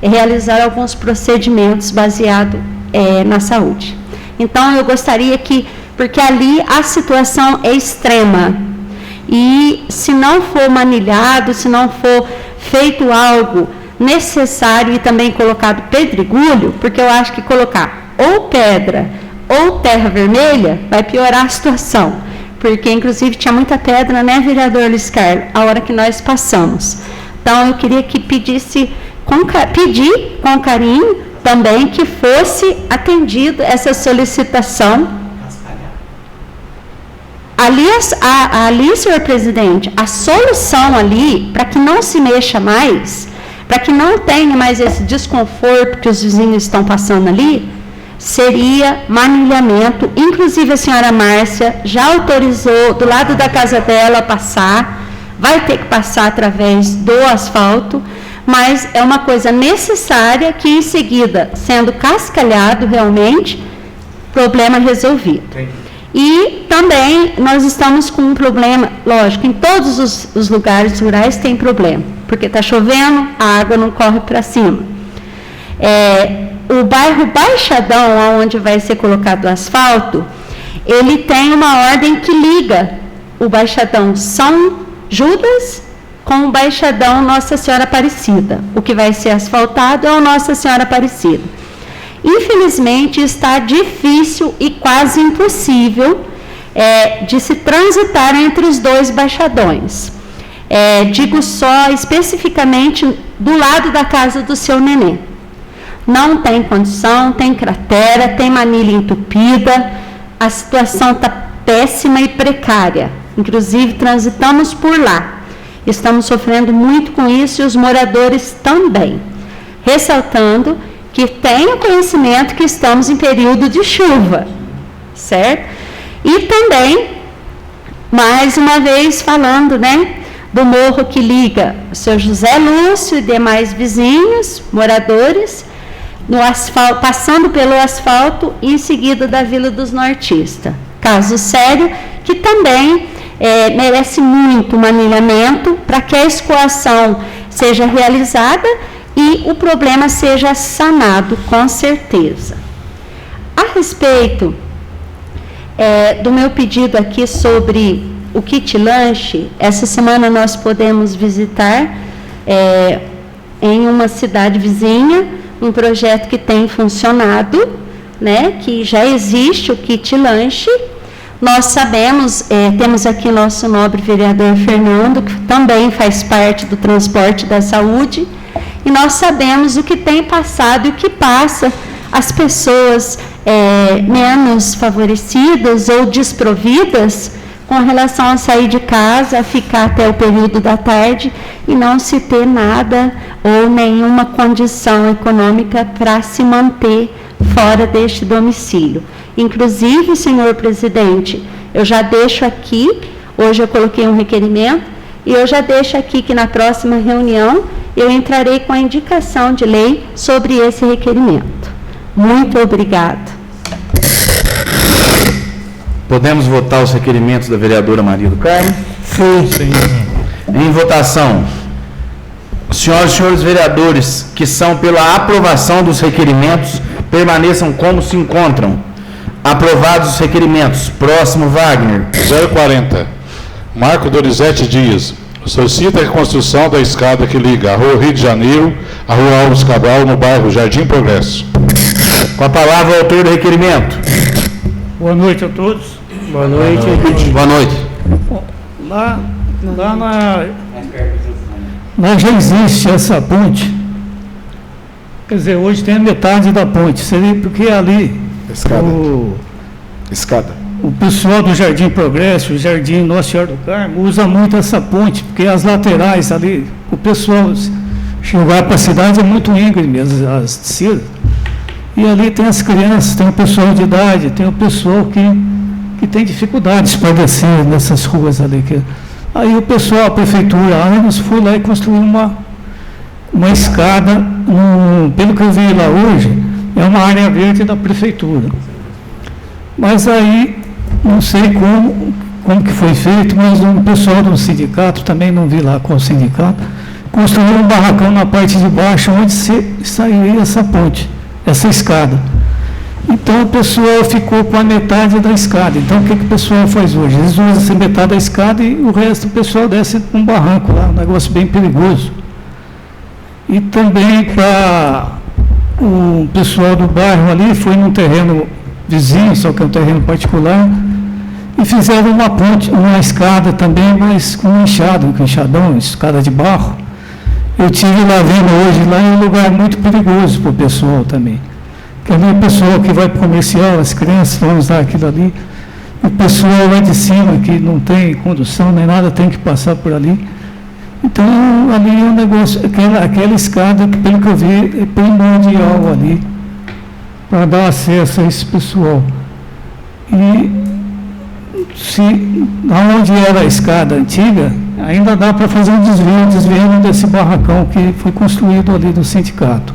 [SPEAKER 1] realizar alguns procedimentos baseados na saúde. Então, eu gostaria que, porque ali a situação é extrema, e se não for manilhado, se não for feito algo necessário e também colocado pedregulho, porque eu acho que colocar ou pedra ou terra vermelha vai piorar a situação. Porque, inclusive, tinha muita pedra, né, vereador Luiz Carlos, a hora que nós passamos. Então, eu queria que pedir com carinho também que fosse atendido essa solicitação. Ali, senhor presidente, a solução ali, para que não se mexa mais, para que não tenha mais esse desconforto que os vizinhos estão passando ali, seria manilhamento. Inclusive a senhora Márcia já autorizou do lado da casa dela passar, vai ter que passar através do asfalto, mas é uma coisa necessária que em seguida, sendo cascalhado realmente, problema resolvido. E também nós estamos com um problema, lógico, em todos os lugares rurais tem problema, porque está chovendo, a água não corre para cima. O bairro Baixadão, onde vai ser colocado o asfalto, ele tem uma ordem que liga o Baixadão São Judas com o Baixadão Nossa Senhora Aparecida. O que vai ser asfaltado é o Nossa Senhora Aparecida. Infelizmente, está difícil e quase impossível de se transitar entre os dois baixadões. Digo só especificamente do lado da casa do seu neném. Não tem condição, tem cratera, tem manilha entupida, a situação está péssima e precária. Inclusive, transitamos por lá. Estamos sofrendo muito com isso e os moradores também. Ressaltando que tenham conhecimento que estamos em período de chuva, certo? E também, mais uma vez falando, né, do morro que liga o seu José Lúcio e demais vizinhos, moradores, no asfalto, passando pelo asfalto e em seguida da Vila dos Nortistas. Caso sério que também merece muito um alinhamento para que a escoação seja realizada e o problema seja sanado, com certeza. A respeito do meu pedido aqui sobre o kit lanche, essa semana nós podemos visitar em uma cidade vizinha um projeto que tem funcionado, né, que já existe o kit lanche. Nós sabemos, temos aqui nosso nobre vereador Fernando, que também faz parte do transporte da saúde, e nós sabemos o que tem passado e o que passa as pessoas menos favorecidas ou desprovidas com relação a sair de casa, ficar até o período da tarde e não se ter nada ou nenhuma condição econômica para se manter fora deste domicílio. Inclusive, senhor presidente, eu já deixo aqui, hoje eu coloquei um requerimento, e eu já deixo aqui que na próxima reunião eu entrarei com a indicação de lei sobre esse requerimento. Muito obrigada.
[SPEAKER 2] Podemos votar os requerimentos da vereadora Maria do Carmo?
[SPEAKER 6] Sim.
[SPEAKER 2] Em votação. Senhoras e senhores vereadores que são pela aprovação dos requerimentos, permaneçam como se encontram. Aprovados os requerimentos. Próximo, Wagner.
[SPEAKER 3] 040. Marco Donizete Dias. Solicita a reconstrução da escada que liga a Rua Rio de Janeiro à Rua Alves Cabral, no bairro Jardim Progresso.
[SPEAKER 2] Com a palavra o autor do requerimento.
[SPEAKER 8] Boa noite a todos.
[SPEAKER 6] Boa noite.
[SPEAKER 2] Boa noite.
[SPEAKER 8] Bom, lá já existe essa ponte. Quer dizer, hoje tem a metade da ponte. Seria porque ali
[SPEAKER 2] Escada.
[SPEAKER 8] o pessoal do Jardim Progresso, o Jardim Nossa Senhora do Carmo, usa muito essa ponte, porque as laterais ali, o pessoal chegar para a cidade é muito íngreme, as descidas. E ali tem as crianças, tem o pessoal de idade, tem o pessoal que tem dificuldades para descer nessas ruas ali. Aí o pessoal, a prefeitura, a ANES, foi lá e construiu uma escada, pelo que eu vi lá hoje, é uma área verde da prefeitura. Mas aí, não sei como que foi feito, mas o pessoal do sindicato, também não vi lá qual sindicato, construiu um barracão na parte de baixo, onde sairia essa ponte, essa escada. Então o pessoal ficou com a metade da escada. Então o que o pessoal faz hoje? Eles usam essa metade da escada e o resto do pessoal desce um barranco lá, um negócio bem perigoso. E também para o pessoal do bairro ali, foi num terreno vizinho, só que é um terreno particular, e fizeram uma ponte, uma escada também, mas com um enxadão, escada de barro. Eu estive lá vendo hoje, lá é um lugar muito perigoso para o pessoal também. Porque ali o pessoal que vai para o comercial, as crianças vão usar aquilo ali, o pessoal lá de cima que não tem condução nem nada, tem que passar por ali. Então ali é um negócio, aquela escada, que pelo que eu vi, é primordial ali, para dar acesso a esse pessoal. E se onde era a escada antiga, ainda dá para fazer um desvio desse barracão que foi construído ali do sindicato.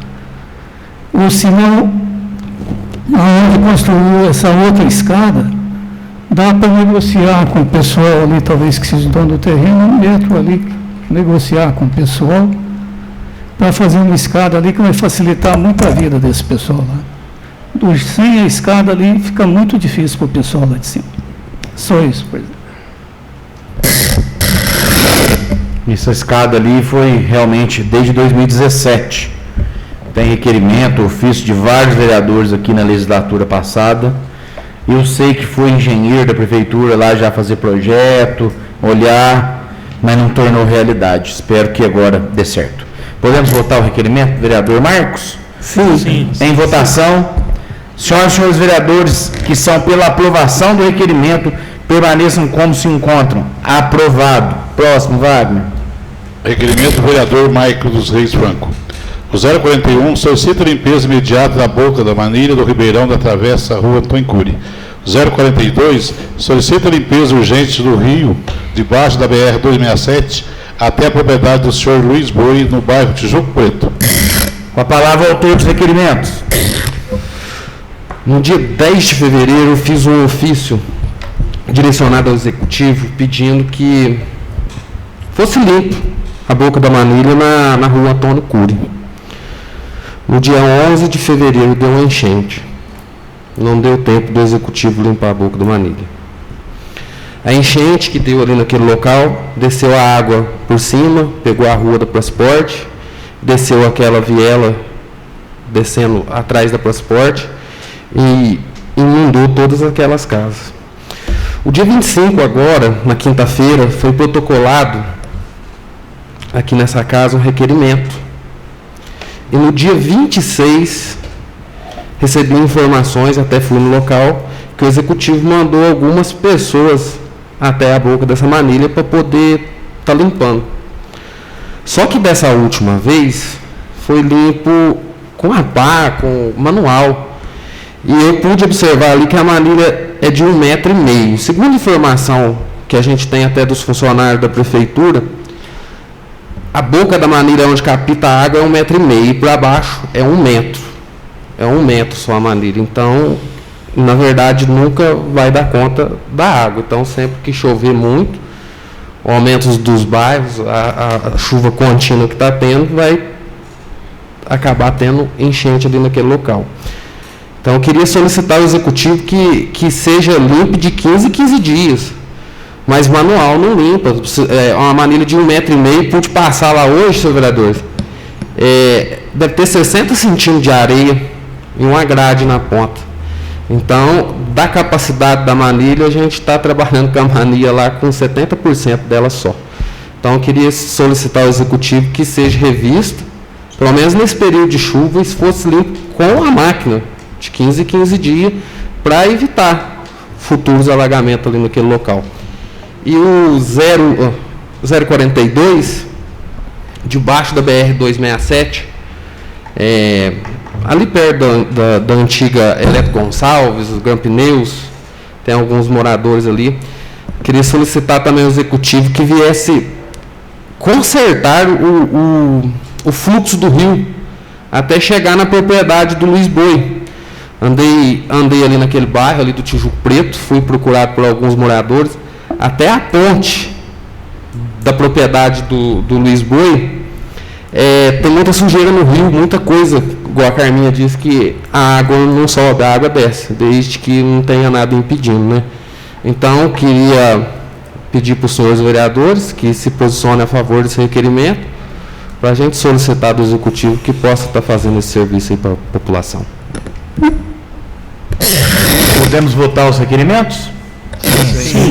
[SPEAKER 8] Ou se não, aonde construiu essa outra escada, dá para negociar com o pessoal ali, talvez que seja dono do terreno, um metro ali, negociar com o pessoal, para fazer uma escada ali que vai facilitar muito a vida desse pessoal lá. Sem a escada ali, fica muito difícil para o pessoal lá de cima. Só isso, presidente.
[SPEAKER 2] Essa escada ali foi realmente desde 2017. Tem requerimento, ofício de vários vereadores aqui na legislatura passada. Eu sei que foi engenheiro da prefeitura lá já fazer projeto, olhar, mas não tornou realidade. Espero que agora dê certo. Podemos votar o requerimento, vereador Marcos?
[SPEAKER 6] Sim.
[SPEAKER 2] Em votação. Senhoras e senhores vereadores que são pela aprovação do requerimento, permaneçam como se encontram. Aprovado. Próximo, Wagner.
[SPEAKER 3] Requerimento do vereador Maico dos Reis Franco. O 041 solicita limpeza imediata da boca da manilha do Ribeirão da Travessa Rua Antônio Cury. O 042 solicita limpeza urgente do rio debaixo da BR-267 até a propriedade do senhor Luiz Boi, no bairro Tijuco Preto.
[SPEAKER 2] Com a palavra, o autor dos requerimentos.
[SPEAKER 7] No dia 10 de fevereiro, eu fiz um ofício direcionado ao Executivo pedindo que fosse limpo a boca da manilha na rua Antônio Cury. No dia 11 de fevereiro deu uma enchente. Não deu tempo do Executivo limpar a boca da manilha. A enchente que deu ali naquele local, desceu a água por cima, pegou a rua da Prasporte, desceu aquela viela descendo atrás da Prasporte e inundou todas aquelas casas. O dia 25 agora, na quinta-feira, foi protocolado aqui nessa casa um requerimento. E no dia 26, recebi informações, até fui no local, que o Executivo mandou algumas pessoas até a boca dessa manilha para poder estar limpando. Só que dessa última vez, foi limpo com a pá, com manual. E eu pude observar ali que a manilha é de 1,5 metro. Segundo a informação que a gente tem até dos funcionários da prefeitura, a boca da manilha onde capta a água é 1,5 metro e para baixo é 1 metro. É 1 metro só a manilha. Então, na verdade, nunca vai dar conta da água. Então, sempre que chover muito, o aumento dos bairros, a chuva contínua que está tendo, vai acabar tendo enchente ali naquele local. Então, eu queria solicitar ao Executivo que seja limpo de 15 em 15 dias. Mas manual não limpa. É uma manilha de 1,5 metro, pude passar lá hoje, senhor vereador. Deve ter 60 centímetros de areia e uma grade na ponta. Então, da capacidade da manilha, a gente está trabalhando com a manilha lá com 70% dela só. Então, eu queria solicitar ao Executivo que seja revista, pelo menos nesse período de chuva, e se fosse limpo com a máquina, de 15 em 15 dias, para evitar futuros alagamentos ali naquele local. E o 042, debaixo da BR-267, ali perto da antiga Eletro Gonçalves, os Grampneus, tem alguns moradores ali. Queria solicitar também ao Executivo que viesse consertar o fluxo do rio até chegar na propriedade do Luiz Boi. Andei ali naquele bairro, ali do Tijuco Preto, fui procurado por alguns moradores, até a ponte da propriedade do Luiz Boi, tem muita sujeira no rio, muita coisa, igual a Carminha disse, que a água não sobe, a água desce, desde que não tenha nada impedindo, né? Então, queria pedir para os senhores vereadores que se posicionem a favor desse requerimento, para a gente solicitar do Executivo que possa estar fazendo esse serviço aí para a população.
[SPEAKER 2] Podemos votar os requerimentos? Sim.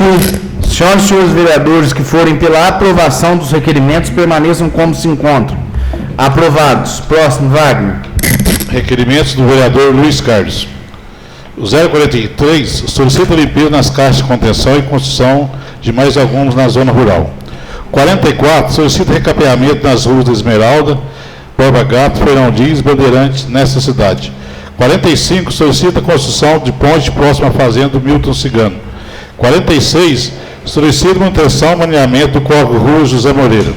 [SPEAKER 2] Senhoras e senhores vereadores que forem pela aprovação dos requerimentos, permaneçam como se encontram. Aprovados. Próximo, Wagner.
[SPEAKER 3] Requerimentos do vereador Luiz Carlos. O 043 solicita limpeza nas caixas de contenção e construção de mais alguns na zona rural. 44 solicita recapeamento nas ruas da Esmeralda, Borba Gato, Feirão Dias e Bandeirantes nesta cidade. 45 solicita construção de ponte próxima à fazenda do Milton Cigano. 46 solicita manutenção e maneamento do córrego Rua José Moreira.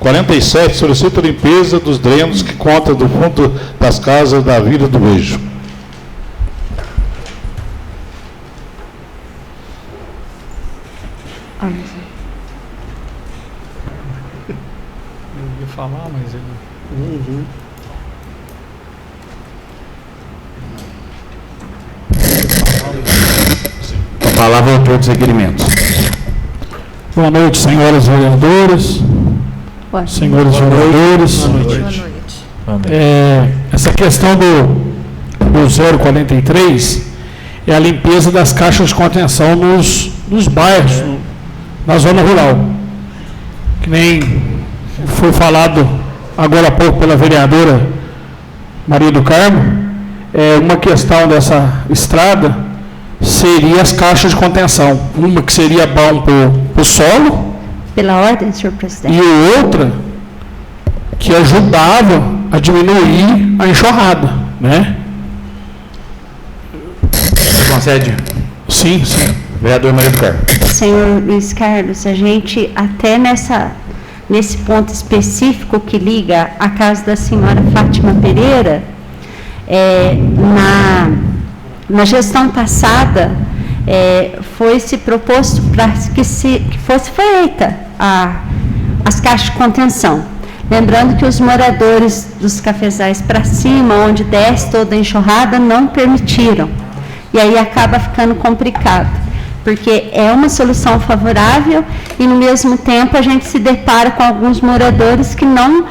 [SPEAKER 3] 47 solicita limpeza dos drenos que contam do fundo das casas da Vila do Beijo.
[SPEAKER 8] Eu ia falar, mas ele...
[SPEAKER 2] A palavra ao autor dos requerimentos.
[SPEAKER 8] Boa noite, senhoras vereadoras, senhores vereadores.
[SPEAKER 4] Boa noite.
[SPEAKER 8] Essa questão do 043 é a limpeza das caixas de contenção nos bairros, na zona rural. Que nem foi falado agora há pouco pela vereadora Maria do Carmo, uma questão dessa estrada seria as caixas de contenção. Uma que seria bom para o solo.
[SPEAKER 1] Pela ordem, senhor presidente.
[SPEAKER 8] E outra que ajudava a diminuir a enxurrada, né?
[SPEAKER 2] Você concede?
[SPEAKER 8] Sim, sim.
[SPEAKER 2] Vereador Maria do Carmo.
[SPEAKER 1] Senhor Luiz Carlos, a gente até nesse ponto específico que liga a casa da senhora Fátima Pereira, na gestão passada, foi-se proposto para que fosse feita as caixas de contenção. Lembrando que os moradores dos cafezais para cima, onde desce toda a enxurrada, não permitiram. E aí acaba ficando complicado, porque é uma solução favorável e, no mesmo tempo, a gente se depara com alguns moradores que não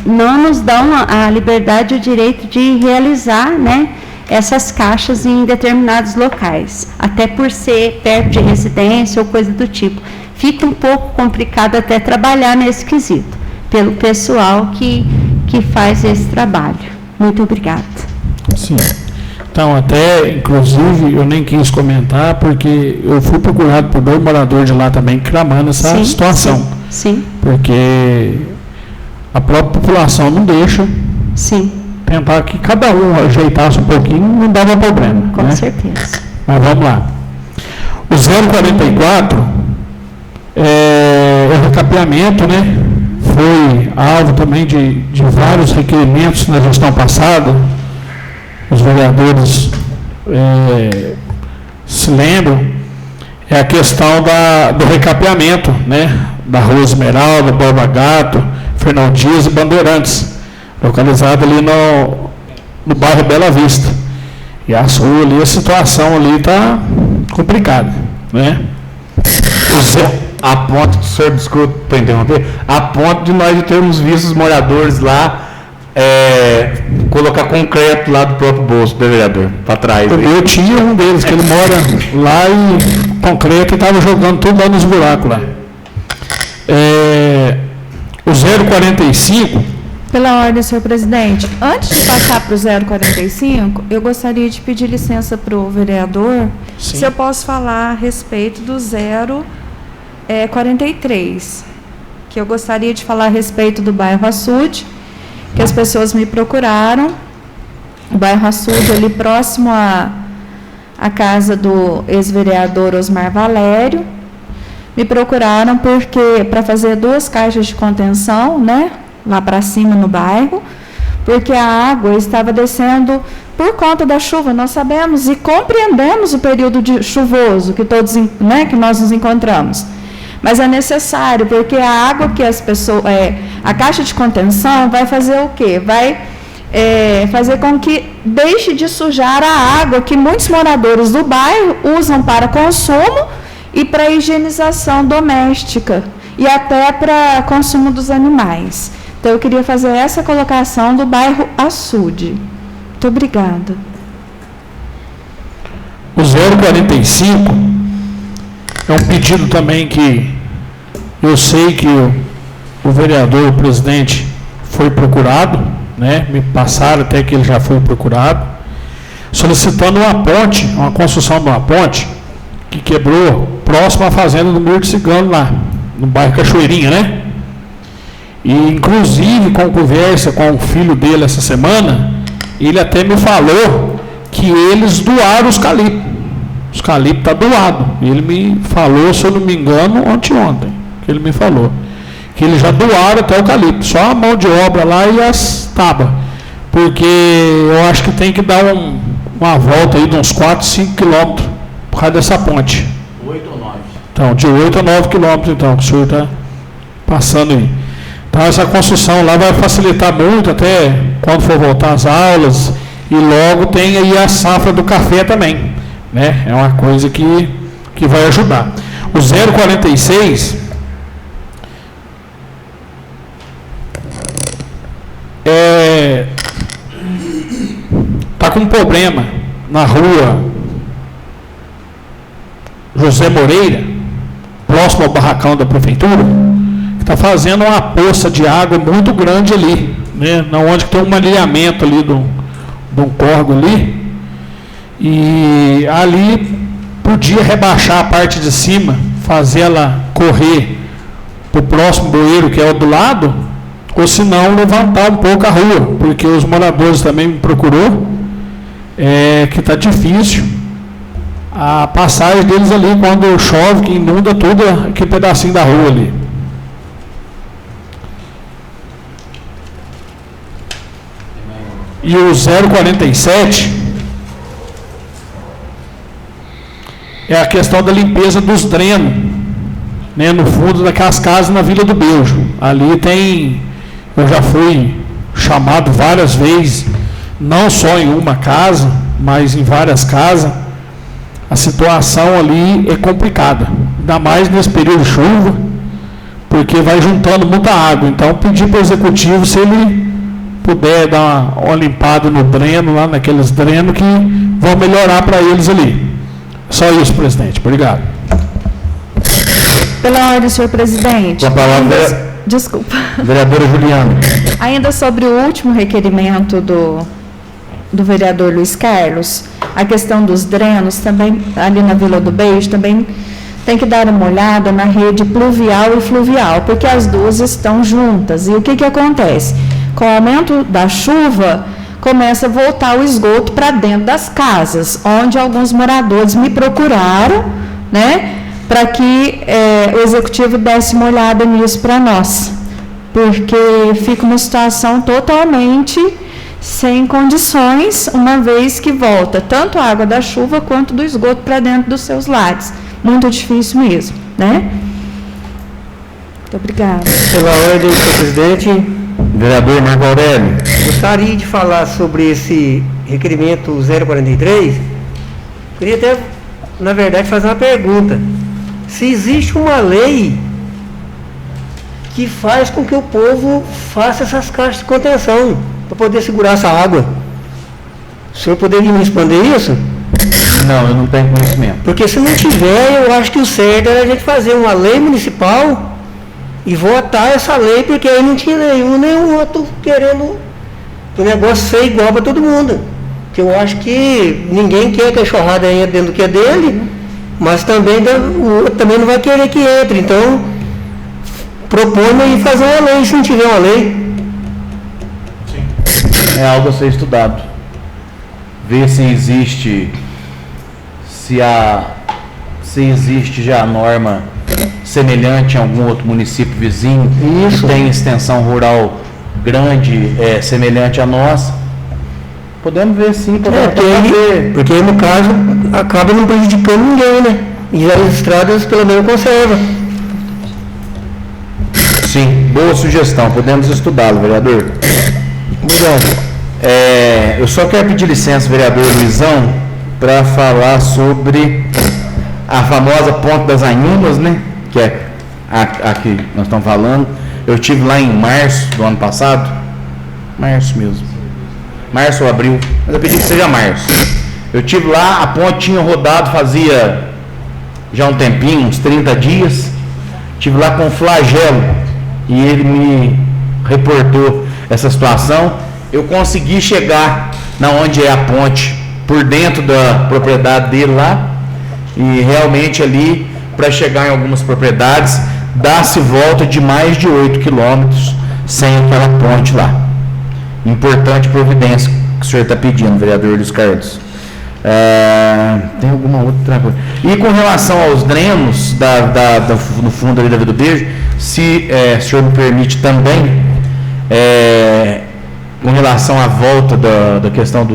[SPEAKER 1] nos dão a liberdade e o direito de realizar, né, essas caixas em determinados locais, até por ser perto de residência ou coisa do tipo. Fica um pouco complicado até trabalhar nesse quesito, pelo pessoal que faz esse trabalho. Muito obrigada.
[SPEAKER 8] Sim. Então, até, inclusive, eu nem quis comentar, porque eu fui procurado por 2 moradores de lá também, clamando essa situação.
[SPEAKER 1] Sim.
[SPEAKER 8] Porque a própria população não deixa.
[SPEAKER 1] Sim.
[SPEAKER 8] Tentar que cada um ajeitasse um pouquinho, não dava problema.
[SPEAKER 1] Com certeza.
[SPEAKER 8] Mas vamos lá. O 044 é o recapeamento, né? Foi alvo também de vários requerimentos na gestão passada. Os vereadores se lembram, é a questão do recapeamento, né? Da Rua Esmeralda, Borba Gato, Fernão Dias e Bandeirantes, localizado ali no bairro Bela Vista. E a sua ali, a situação ali está complicada, né?
[SPEAKER 2] A ponto, senhor, desculpa para interromper, a ponto de nós termos visto os moradores lá colocar concreto lá do próprio bolso do vereador, para trás.
[SPEAKER 8] Eu tinha um deles, que ele mora lá e concreto e estava jogando tudo lá nos buracos lá. O 045...
[SPEAKER 4] Pela ordem, senhor presidente, antes de passar para o 045, eu gostaria de pedir licença para o vereador, se eu posso falar a respeito do 043, que eu gostaria de falar a respeito do bairro Açude, que as pessoas me procuraram, o bairro Açude ali próximo à casa do ex-vereador Osmar Valério, me procuraram para fazer 2 caixas de contenção, né, lá para cima no bairro, porque a água estava descendo por conta da chuva. Nós sabemos e compreendemos o período chuvoso que todos, né, que nós nos encontramos. Mas é necessário, porque a água que as pessoas, a caixa de contenção vai fazer o quê? Vai fazer com que deixe de sujar a água que muitos moradores do bairro usam para consumo e para higienização doméstica e até para consumo dos animais. Então, eu queria fazer essa colocação do bairro Açude. Muito obrigada.
[SPEAKER 8] O 045 é um pedido também que eu sei que o vereador, o presidente, foi procurado, né? Me passaram até que ele já foi procurado, solicitando uma ponte, uma construção de uma ponte que quebrou próximo à fazenda do Mirto Cigano lá, no bairro Cachoeirinha, né? E, inclusive, com conversa com o filho dele essa semana, ele até me falou que eles doaram os calipos. Os calipos estão doados. Ele me falou, se eu não me engano, ontem, que ele me falou. Que eles já doaram até o calipso. Só a mão de obra lá e as tábuas. Porque eu acho que tem que dar uma volta aí de uns 4, 5 quilômetros por causa dessa ponte.
[SPEAKER 2] 8 ou 9.
[SPEAKER 8] Então, de 8 a 9 quilômetros, então, que o senhor está passando aí. Então, essa construção lá vai facilitar muito, até quando for voltar às aulas, e logo tem aí a safra do café também, né? É uma coisa que vai ajudar. O 046 está com um problema na rua José Moreira, próximo ao barracão da prefeitura, que está fazendo uma poça de água muito grande ali, né? Onde tem um alinhamento ali de um córrego ali, e ali podia rebaixar a parte de cima, fazer ela correr para o próximo bueiro, que é o do lado, ou se não, levantar um pouco a rua, porque os moradores também me procurou, que está difícil a passagem deles ali quando chove, que inunda todo aquele pedacinho da rua ali. E o 047 é a questão da limpeza dos drenos, né, no fundo daquelas casas na Vila do Beijo. Ali tem, eu já fui chamado várias vezes, não só em uma casa, mas em várias casas. A situação ali é complicada, ainda mais nesse período de chuva, porque vai juntando muita água. Então, pedir para o executivo, se ele puder dar uma limpada no dreno, lá naqueles drenos que vão melhorar para eles ali. Só isso, presidente. Obrigado.
[SPEAKER 4] Pela ordem, senhor presidente.
[SPEAKER 2] Com a palavra,
[SPEAKER 4] Desculpa.
[SPEAKER 2] vereadora Juliana.
[SPEAKER 4] Ainda sobre o último requerimento do vereador Luiz Carlos, a questão dos drenos, também ali na Vila do Beijo, também tem que dar uma olhada na rede pluvial e fluvial, porque as duas estão juntas. E o que acontece? Com o aumento da chuva, começa a voltar o esgoto para dentro das casas, onde alguns moradores me procuraram, né, para que o executivo desse uma olhada nisso para nós, porque fica uma situação totalmente sem condições, uma vez que volta tanto a água da chuva quanto do esgoto para dentro dos seus lares. Muito difícil mesmo, né? Muito obrigada.
[SPEAKER 6] Pela ordem, senhor presidente,
[SPEAKER 2] Vereador Marco Aurélio.
[SPEAKER 6] gostaria de falar sobre esse requerimento 043. Queria até, na verdade, fazer uma pergunta. Se existe uma lei que faz com que o povo faça essas caixas de contenção para poder segurar essa água, o senhor poderia me responder isso?
[SPEAKER 2] Não, eu não tenho conhecimento.
[SPEAKER 6] Porque se não tiver, eu acho que o certo era a gente fazer uma lei municipal e votar essa lei, porque aí não tinha nenhum outro querendo o negócio ser igual para todo mundo. Que eu acho que ninguém quer que a enxurrada entre dentro do que é dele, mas também o outro também não vai querer que entre. Então, propõe aí fazer uma lei, se não tiver uma lei.
[SPEAKER 2] É algo a ser estudado. Ver se existe, se existe já a norma semelhante em algum outro município vizinho,
[SPEAKER 6] Isso.
[SPEAKER 2] que tem extensão rural grande, semelhante a nós. Podemos ver sim, podemos fazer.
[SPEAKER 6] Porque aí, no caso, acaba não prejudicando ninguém, né? E as estradas pelo menos conservam.
[SPEAKER 2] Sim, boa sugestão, podemos estudá-lo, vereador.
[SPEAKER 6] Obrigado.
[SPEAKER 2] Eu só quero pedir licença, vereador Luizão, para falar sobre a famosa Ponte das Anhumas, né? Que é a que nós estamos falando. Eu estive lá em março do ano passado. Março mesmo. Março ou abril. Mas eu pedi que seja março. Eu estive lá, a ponte tinha rodado fazia já um tempinho, uns 30 dias. Estive lá com o Flagelo e ele me reportou essa situação. Eu consegui chegar na onde é a ponte, por dentro da propriedade dele lá, e realmente ali, para chegar em algumas propriedades, dá-se volta de mais de 8 quilômetros sem aquela ponte lá. Importante providência que o senhor está pedindo, vereador Luiz Carlos. Tem alguma outra coisa? E com relação aos drenos no fundo ali da Vila do Beijo, se o senhor me permite também, com relação à volta da questão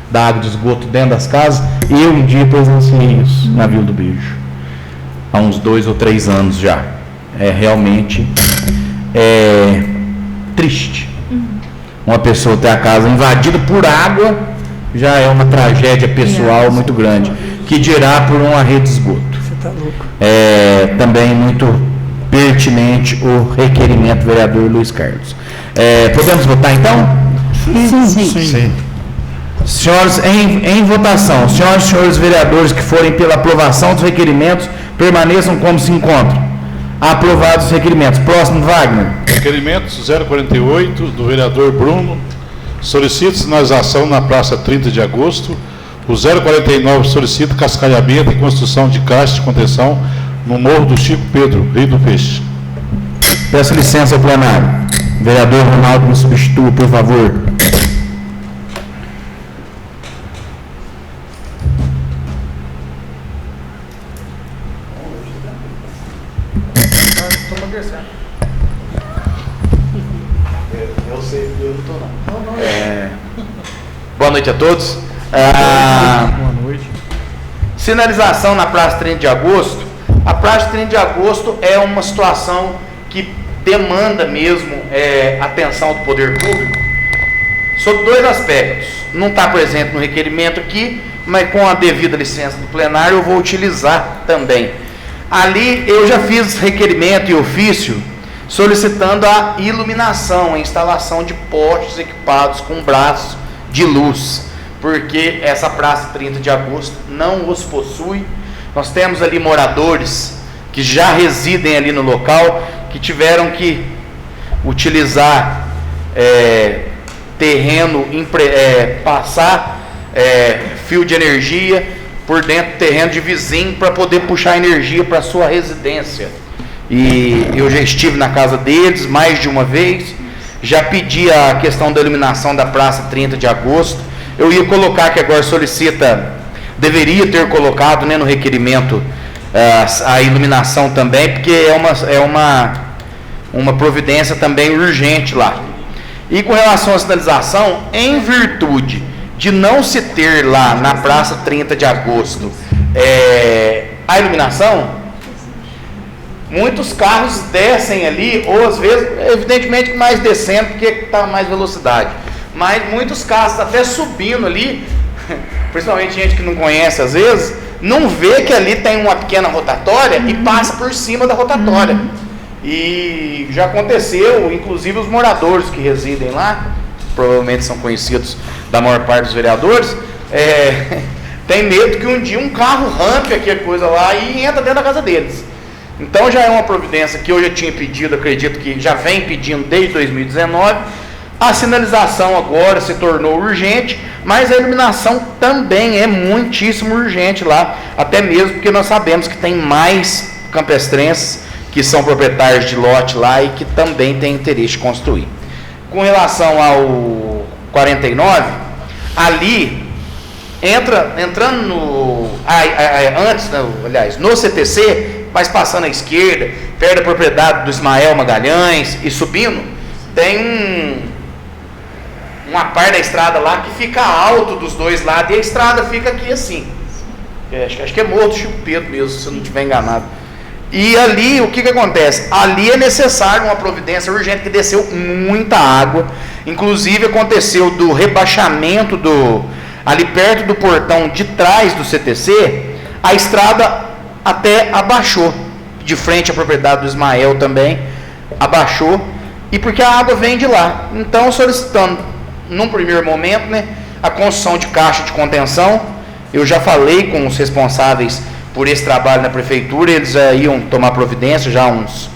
[SPEAKER 2] da água de esgoto dentro das casas, eu um dia presenciei isso na Vila do Beijo, há uns 2 ou 3 anos já. É realmente triste. Uma pessoa ter a casa invadida por água já é uma tragédia pessoal muito grande, que dirá por uma rede de esgoto.
[SPEAKER 6] Você tá louco.
[SPEAKER 2] Também muito pertinente o requerimento do vereador Luiz Carlos. Podemos votar então?
[SPEAKER 1] Sim.
[SPEAKER 2] Senhores, em votação, senhoras e senhores vereadores que forem pela aprovação dos requerimentos, permaneçam como se encontram. Aprovados os requerimentos. Próximo, Wagner.
[SPEAKER 3] Requerimentos 048 do vereador Bruno. Solicita sinalização na Praça 30 de Agosto. O 049 solicita cascalhamento e construção de caixa de contenção no Morro do Chico Pedro, Rio do Peixe.
[SPEAKER 2] Peço licença ao plenário. Vereador Ronaldo, me substitua, por favor. Boa noite a todos.
[SPEAKER 3] Boa noite.
[SPEAKER 2] Sinalização na Praça 30 de Agosto. A Praça 30 de Agosto é uma situação que demanda mesmo atenção do poder público sobre dois aspectos. Não está presente no requerimento aqui, mas com a devida licença do plenário eu vou utilizar também. Ali eu já fiz requerimento e ofício solicitando a iluminação, a instalação de postes equipados com braços de luz, porque essa Praça 30 de Agosto não os possui. Nós temos ali moradores que já residem ali no local, que tiveram que utilizar terreno, passar fio de energia por dentro do terreno de vizinho para poder puxar energia para sua residência. E eu já estive na casa deles mais de uma vez, já pedi a questão da iluminação da Praça 30 de Agosto. Eu ia colocar que agora deveria ter colocado, né, no requerimento a iluminação também, porque é uma providência também urgente lá. E com relação à sinalização, em virtude de não se ter lá na Praça 30 de Agosto a iluminação, muitos carros descem ali, ou às vezes, evidentemente mais descendo, porque está mais velocidade, mas muitos carros até subindo ali, principalmente gente que não conhece às vezes, não vê que ali tem uma pequena rotatória e passa por cima da rotatória. E já aconteceu, inclusive os moradores que residem lá, provavelmente são conhecidos da maior parte dos vereadores, tem medo que um dia um carro rampe aquela coisa lá e entra dentro da casa deles. Então já é uma providência que eu já tinha pedido, acredito que já vem pedindo desde 2019. A sinalização agora se tornou urgente, mas a iluminação também é muitíssimo urgente lá, até mesmo porque nós sabemos que tem mais campestrenses que são proprietários de lote lá e que também têm interesse de construir. Com relação ao 49, ali, entrando no CTC, mas passando à esquerda, perto da propriedade do Ismael Magalhães e subindo, tem uma parte da estrada lá que fica alto dos dois lados e a estrada fica aqui assim. Acho que é Morro do Chico Pedro mesmo, se eu não estiver enganado. E ali, o que acontece? Ali é necessário uma providência urgente, que desceu muita água. Inclusive aconteceu do rebaixamento ali perto do portão de trás do CTC, a estrada até abaixou, de frente à propriedade do Ismael também, abaixou, e porque a água vem de lá. Então, solicitando, num primeiro momento, né, a construção de caixa de contenção. Eu já falei com os responsáveis por esse trabalho na prefeitura, eles iam tomar providência já uns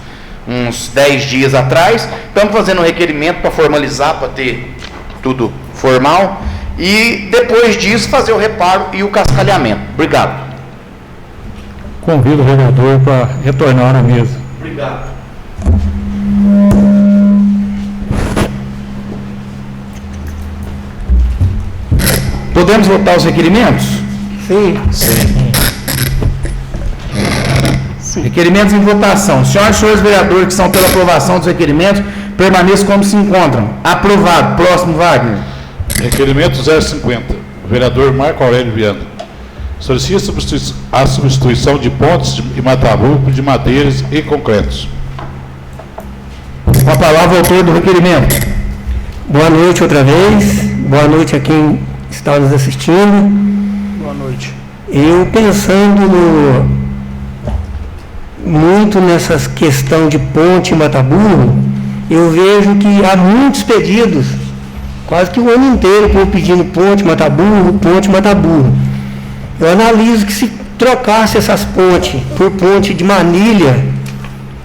[SPEAKER 2] 10 dias atrás. Estamos fazendo um requerimento para formalizar, para ter tudo formal, e depois disso fazer o reparo e o cascalhamento. Obrigado.
[SPEAKER 3] Convido o vereador para retornar à mesa.
[SPEAKER 2] Obrigado. Podemos votar os requerimentos?
[SPEAKER 6] Sim.
[SPEAKER 2] Requerimentos em votação. Senhoras e senhores vereadores que são pela aprovação dos requerimentos, permaneçam como se encontram. Aprovado. Próximo, Wagner.
[SPEAKER 3] Requerimento 050. Vereador Marco Aurélio Viana. Solicita a substituição de pontes e mataburro de madeiras e concretos.
[SPEAKER 2] Com a palavra, o autor do requerimento.
[SPEAKER 6] Boa noite outra vez. Boa noite a quem está nos assistindo.
[SPEAKER 8] Boa noite.
[SPEAKER 6] Eu pensando muito nessa questão de ponte e mataburro, eu vejo que há muitos pedidos, quase que o ano inteiro, por pedindo ponte, mataburro. Eu analiso que se trocasse essas pontes por ponte de manilha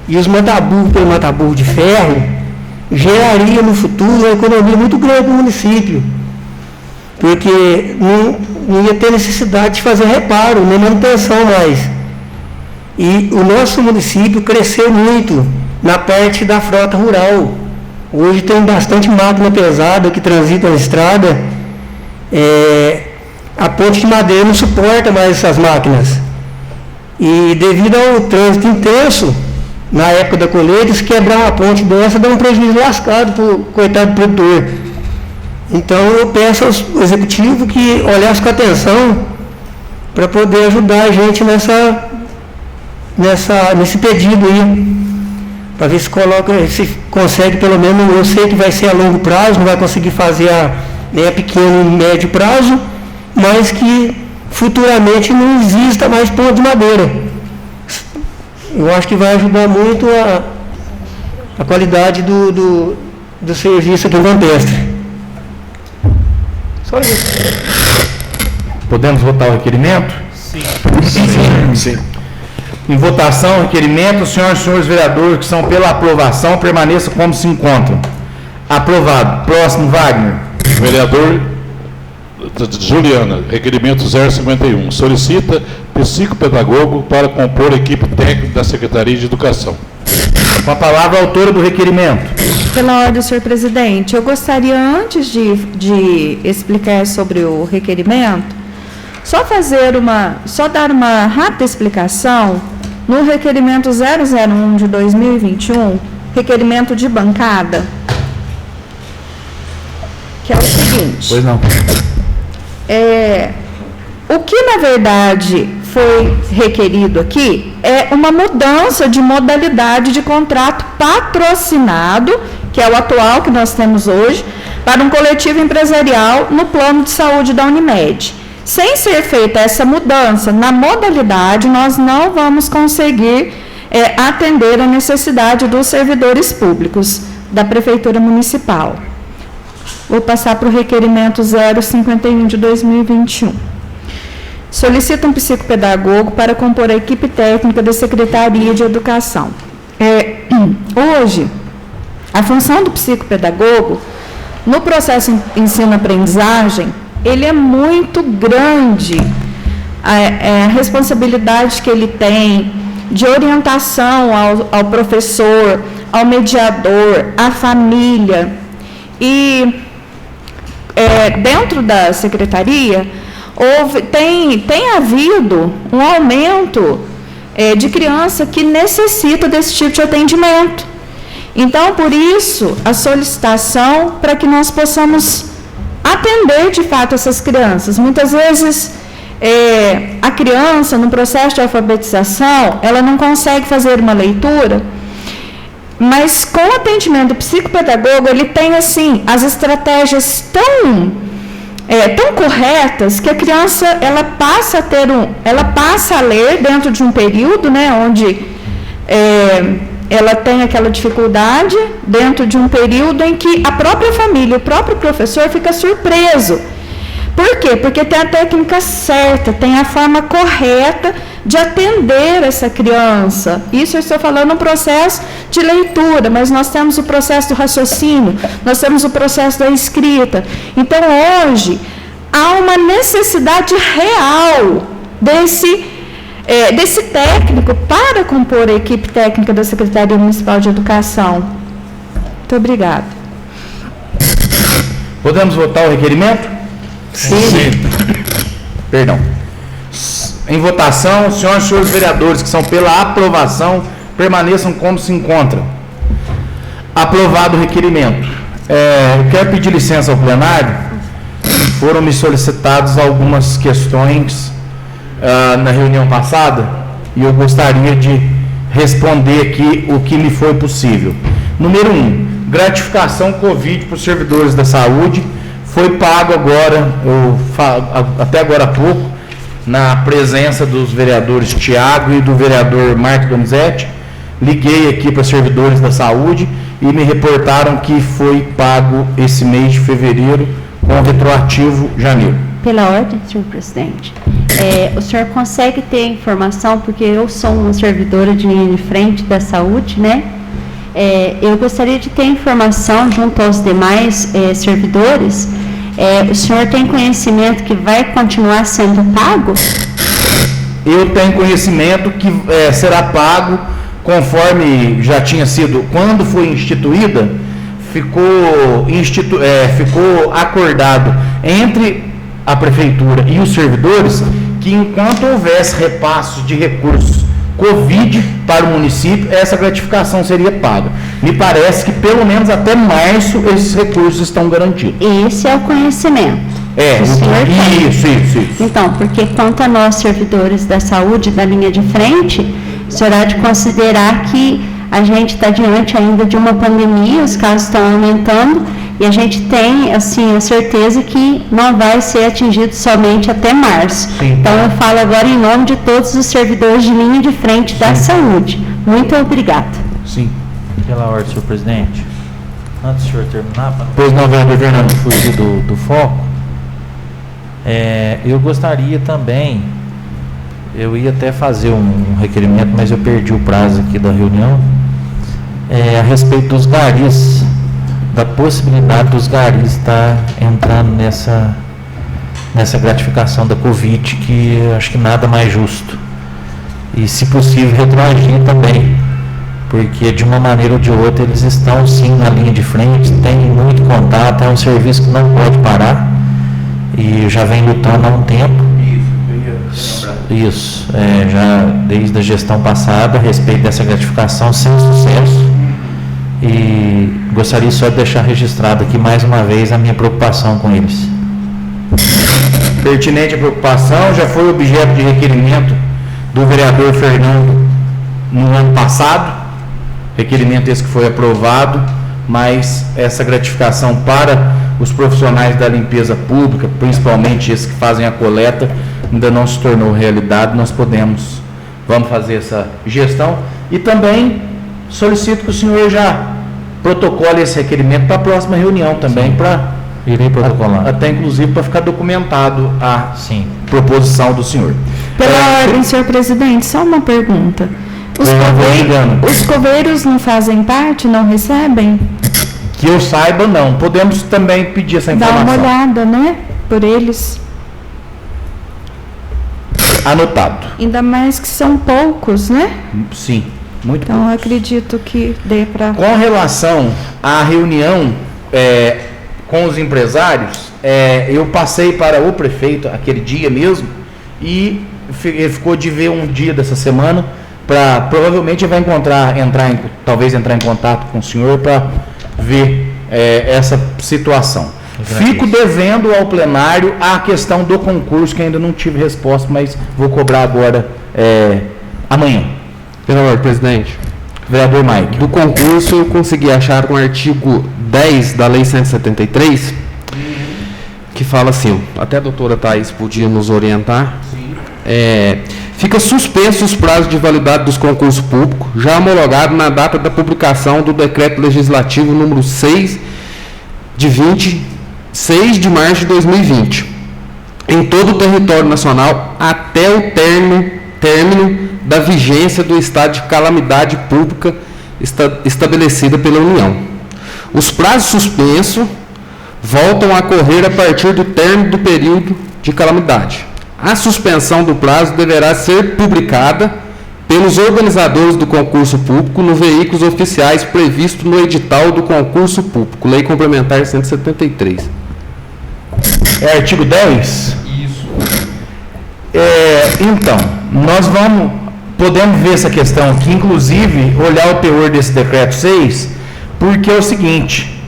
[SPEAKER 6] e os mataburros pelo mataburro de ferro, geraria no futuro uma economia muito grande no município, porque não ia ter necessidade de fazer reparo, nem manutenção mais. E o nosso município cresceu muito na parte da frota rural. Hoje tem bastante máquina pesada que transita na estrada. A ponte de madeira não suporta mais essas máquinas. E devido ao trânsito intenso, na época da colheita, se quebrar uma ponte dessa, dá um prejuízo lascado para o coitado produtor. Então eu peço ao executivo que olhasse com atenção para poder ajudar a gente nesse pedido aí, para ver se consegue pelo menos. Eu sei que vai ser a longo prazo, não vai conseguir fazer nem a pequeno e médio prazo, mas que futuramente não exista mais ponto de madeira. Eu acho que vai ajudar muito a qualidade do serviço aqui no Campestre. Só isso.
[SPEAKER 2] Podemos votar o requerimento? Sim. Em votação, o requerimento, senhoras e senhores vereadores que são pela aprovação, permaneçam como se encontram. Aprovado. Próximo, Wagner.
[SPEAKER 3] Vereador Juliana, requerimento 051, solicita psicopedagogo para compor a equipe técnica da Secretaria de Educação.
[SPEAKER 2] Com a palavra, a autora do requerimento.
[SPEAKER 4] Pela ordem, senhor presidente, eu gostaria, antes de explicar sobre o requerimento, só dar uma rápida explicação no requerimento 001 de 2021, requerimento de bancada, que é o seguinte.
[SPEAKER 2] Pois não.
[SPEAKER 4] O que, na verdade, foi requerido aqui é uma mudança de modalidade de contrato patrocinado, que é o atual que nós temos hoje, para um coletivo empresarial no plano de saúde da Unimed. Sem ser feita essa mudança na modalidade, nós não vamos conseguir atender a necessidade dos servidores públicos da Prefeitura Municipal. Vou passar para o requerimento 051 de 2021. Solicita um psicopedagogo para compor a equipe técnica da Secretaria de Educação. Hoje, a função do psicopedagogo, no processo ensino-aprendizagem, ele é muito grande, a responsabilidade que ele tem de orientação ao professor, ao mediador, à família. E dentro da secretaria, tem havido um aumento de criança que necessita desse tipo de atendimento. Então, por isso, a solicitação para que nós possamos atender, de fato, essas crianças. Muitas vezes, a criança, no processo de alfabetização, ela não consegue fazer uma leitura, mas com o atendimento do psicopedagogo, ele tem, assim, as estratégias tão corretas que a criança, ela passa a ler dentro de um período, né, onde ela tem aquela dificuldade, dentro de um período em que a própria família, o próprio professor fica surpreso. Por quê? Porque tem a técnica certa, tem a forma correta de atender essa criança. Isso eu estou falando no processo de leitura, mas nós temos o processo do raciocínio, nós temos o processo da escrita. Então, hoje, há uma necessidade real desse técnico para compor a equipe técnica da Secretaria Municipal de Educação. Muito obrigada.
[SPEAKER 2] Podemos votar o requerimento?
[SPEAKER 6] Sim.
[SPEAKER 2] Perdão. Em votação, senhoras e senhores vereadores que são pela aprovação, permaneçam como se encontram. Aprovado o requerimento. Eu quero pedir licença ao plenário. Foram-me solicitadas algumas questões na reunião passada e eu gostaria de responder aqui o que me foi possível. Número 1, gratificação Covid para os servidores da saúde. Foi pago agora, até agora há pouco, na presença dos vereadores Tiago e do vereador Marco Donizete. Liguei aqui para servidores da saúde e me reportaram que foi pago esse mês de fevereiro com retroativo janeiro.
[SPEAKER 1] Pela ordem, senhor presidente. O senhor consegue ter informação, porque eu sou uma servidora de linha de frente da saúde, né? Eu gostaria de ter informação junto aos demais servidores. O senhor tem conhecimento que vai continuar sendo pago?
[SPEAKER 2] Eu tenho conhecimento que será pago conforme já tinha sido, quando foi instituída, ficou acordado entre a prefeitura e os servidores que enquanto houvesse repassos de recursos Covid para o município, essa gratificação seria paga. Me parece que pelo menos até março esses recursos estão garantidos.
[SPEAKER 1] Esse é o conhecimento.
[SPEAKER 2] É,
[SPEAKER 1] O senhor tem.
[SPEAKER 2] isso.
[SPEAKER 1] Então, porque quanto a nós, servidores da saúde, da linha de frente, o senhor há de considerar que a gente está diante ainda de uma pandemia, os casos estão aumentando, e a gente tem, assim, a certeza que não vai ser atingido somente até março.
[SPEAKER 2] Sim.
[SPEAKER 1] Então, eu falo agora em nome de todos os servidores de linha de frente da saúde. Muito obrigada.
[SPEAKER 2] Sim.
[SPEAKER 9] Pela ordem, senhor presidente. Antes do senhor terminar, para
[SPEAKER 2] Pois não, vereador Fernando.
[SPEAKER 9] fugir do foco, eu gostaria também, eu ia até fazer um requerimento, mas eu perdi o prazo aqui da reunião, a respeito dos garis, da possibilidade dos garis estar entrando nessa gratificação da Covid, que eu acho que nada mais justo. E, se possível, retroagir também, porque de uma maneira ou de outra eles estão sim na linha de frente, tem muito contato, é um serviço que não pode parar e já vem lutando há um tempo. Isso, já desde a gestão passada, a respeito dessa gratificação, sem sucesso. E gostaria só de deixar registrado aqui mais uma vez a minha preocupação com eles.
[SPEAKER 2] Pertinente a preocupação, já foi objeto de requerimento do vereador Fernando no ano passado, requerimento esse que foi aprovado, mas essa gratificação para os profissionais da limpeza pública, principalmente esses que fazem a coleta, ainda não se tornou realidade. Nós vamos fazer essa gestão e também solicito que o senhor já protocole esse requerimento para a próxima reunião também, para
[SPEAKER 9] Irei protocolar.
[SPEAKER 2] até inclusive para ficar documentado a
[SPEAKER 9] Sim.
[SPEAKER 2] proposição do senhor.
[SPEAKER 4] Pela ordem, senhor presidente, só uma pergunta. Os coveiros não fazem parte, não recebem?
[SPEAKER 2] Que eu saiba, não. Podemos também pedir essa
[SPEAKER 4] Dá
[SPEAKER 2] informação.
[SPEAKER 4] uma olhada, né? Por eles.
[SPEAKER 2] Anotado.
[SPEAKER 4] Ainda mais que são poucos, né?
[SPEAKER 2] Sim, muito
[SPEAKER 4] Então,
[SPEAKER 2] bom.
[SPEAKER 4] eu acredito que dê para...
[SPEAKER 2] Com relação à reunião com os empresários, eu passei para o prefeito aquele dia mesmo e ele ficou de ver um dia dessa semana para provavelmente vai talvez entrar em contato com o senhor para ver essa situação. Fico devendo ao plenário a questão do concurso, que ainda não tive resposta, mas vou cobrar agora amanhã.
[SPEAKER 7] Pela ordem, presidente.
[SPEAKER 2] Vereador Mike.
[SPEAKER 7] Do concurso, eu consegui achar um artigo 10 da Lei 173, que fala assim, até a doutora Thaís podia nos orientar. Fica suspenso os prazos de validade dos concursos públicos, já homologado na data da publicação do Decreto Legislativo número 6, de 26 de março de 2020, em todo o território nacional, até o término da vigência do estado de calamidade pública estabelecida pela União. Os prazos suspensos voltam a correr a partir do término do período de calamidade. A suspensão do prazo deverá ser publicada pelos organizadores do concurso público no veículos oficiais previsto no edital do concurso público, Lei Complementar 173.
[SPEAKER 2] Artigo 10?
[SPEAKER 7] Isso.
[SPEAKER 2] Então, nós podemos ver essa questão aqui, inclusive, olhar o teor desse decreto 6, porque é o seguinte,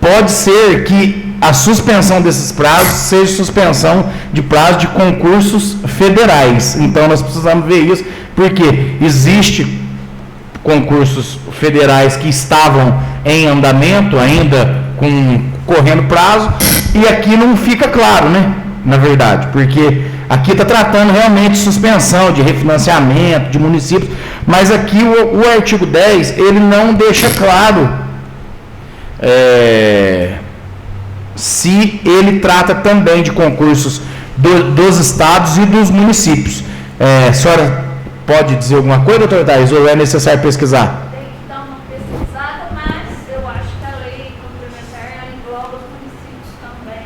[SPEAKER 2] pode ser que a suspensão desses prazos seja suspensão de prazo de concursos federais. Então, nós precisamos ver isso, porque existe concursos federais que estavam em andamento, ainda correndo prazo, e aqui não fica claro, né? Na verdade, porque aqui está tratando realmente de suspensão, de refinanciamento, de municípios, mas aqui o artigo 10, ele não deixa claro se ele trata também de concursos dos estados e dos municípios. A senhora pode dizer alguma coisa, doutora Thaís, ou é necessário pesquisar?
[SPEAKER 10] Tem que dar uma pesquisada, mas eu acho que a lei complementar engloba os municípios também.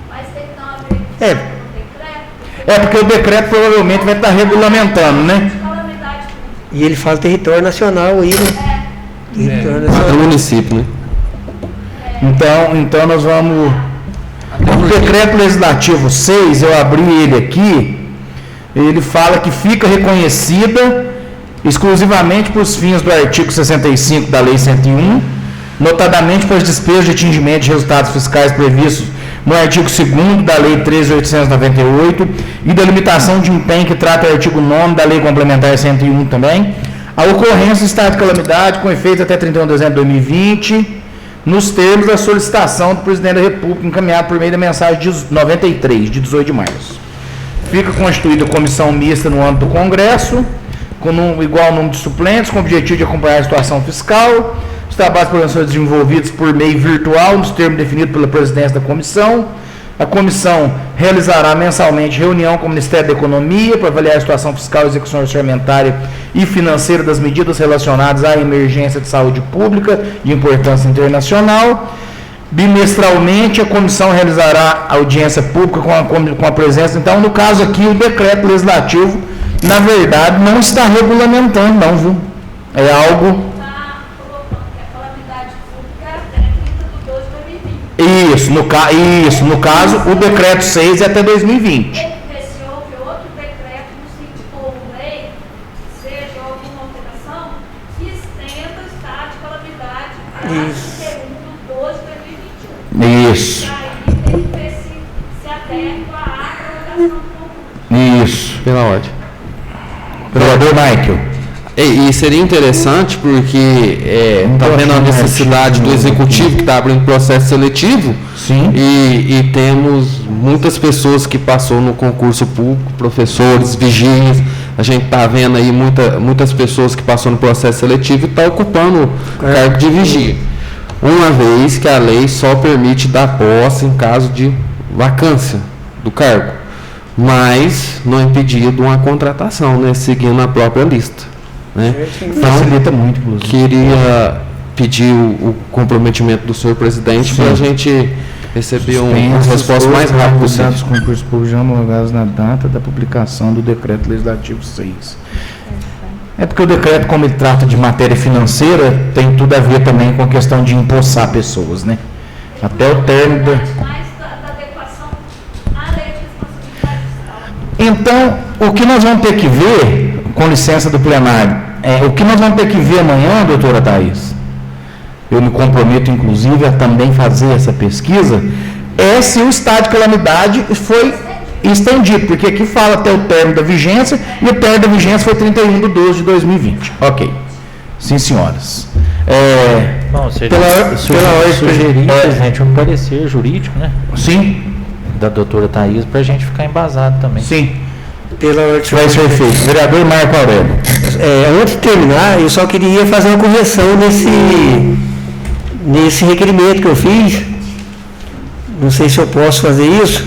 [SPEAKER 10] Mas tem que dar uma verificação no decreto.
[SPEAKER 2] Porque o decreto provavelmente vai estar regulamentando, né?
[SPEAKER 6] E ele fala território nacional aí, né? Território
[SPEAKER 7] É
[SPEAKER 6] nacional.
[SPEAKER 7] o município, né?
[SPEAKER 2] Então nós vamos... O decreto legislativo 6, eu abri ele aqui, ele fala que fica reconhecida exclusivamente para os fins do artigo 65 da Lei 101, notadamente para as despesas de atingimento de resultados fiscais previstos no artigo 2º da Lei 13.898 e da limitação de empenho que trata o artigo 9º da Lei Complementar 101 também, a ocorrência do estado de calamidade com efeito até 31 de dezembro de 2020, nos termos da solicitação do Presidente da República encaminhada por meio da mensagem de 93, de 18 de março. Fica constituída comissão mista no âmbito do Congresso, com igual número de suplentes, com o objetivo de acompanhar a situação fiscal. Os trabalhos podem ser desenvolvidos por meio virtual, nos termos definidos pela presidência da comissão. A comissão realizará mensalmente reunião com o Ministério da Economia para avaliar a situação fiscal, execução orçamentária e financeira das medidas relacionadas à emergência de saúde pública de importância internacional. Bimestralmente, a comissão realizará audiência pública com a presença. Então, no caso aqui, o decreto legislativo, na verdade, não está regulamentando, não, viu? É algo...
[SPEAKER 10] Está colocando que a calamidade pública até 30 de 12 de 2020.
[SPEAKER 2] Isso, no caso, o decreto 6 é até 2020.
[SPEAKER 10] Se houve outro decreto no sentido ou lei, seja alguma alteração, que estenda o estado de calamidade para segundo 12 de 2021.
[SPEAKER 2] Isso.
[SPEAKER 10] E aí tem que ver se adequa à prorrogação do concurso.
[SPEAKER 2] Isso.
[SPEAKER 7] Pela ordem.
[SPEAKER 2] Vereador Michael.
[SPEAKER 7] E seria interessante porque está vendo a necessidade do executivo que está abrindo processo seletivo.
[SPEAKER 2] Sim.
[SPEAKER 7] E temos muitas pessoas que passou no concurso público, professores, vigias. A gente está vendo aí muitas pessoas que passou no processo seletivo e está ocupando o cargo de vigia. Uma vez que a lei só permite dar posse em caso de vacância do cargo, mas não é impedido uma contratação, né, seguindo a própria lista, né? Então,
[SPEAKER 2] facilita muito, inclusive.
[SPEAKER 7] Queria pedir o comprometimento do senhor presidente para a gente receber uma resposta mais rápida possível.
[SPEAKER 2] Os concursos públicos já homologados na data da publicação do decreto legislativo 6. É porque o decreto, como ele trata de matéria financeira, tem tudo a ver também com a questão de empossar pessoas, né? Até o término da... Então, o que nós vamos ter que ver, com licença do plenário, o que nós vamos ter que ver amanhã, doutora Thaís, eu me comprometo, inclusive, a também fazer essa pesquisa, é se o estado de calamidade foi estendido, porque aqui fala até o término da vigência, e o término da vigência foi 31 de 12 de 2020. Ok. Sim, senhoras.
[SPEAKER 9] Não, sugerir, presidente, um parecer jurídico, né?
[SPEAKER 2] Sim.
[SPEAKER 9] Da doutora Thaís, para a gente ficar embasado também.
[SPEAKER 2] Sim.
[SPEAKER 6] Pela ordem.
[SPEAKER 2] Vai ser feito. Vereador Marco Aurélio.
[SPEAKER 6] Antes de terminar, eu só queria fazer uma correção nesse requerimento que eu fiz. Não sei se eu posso fazer isso.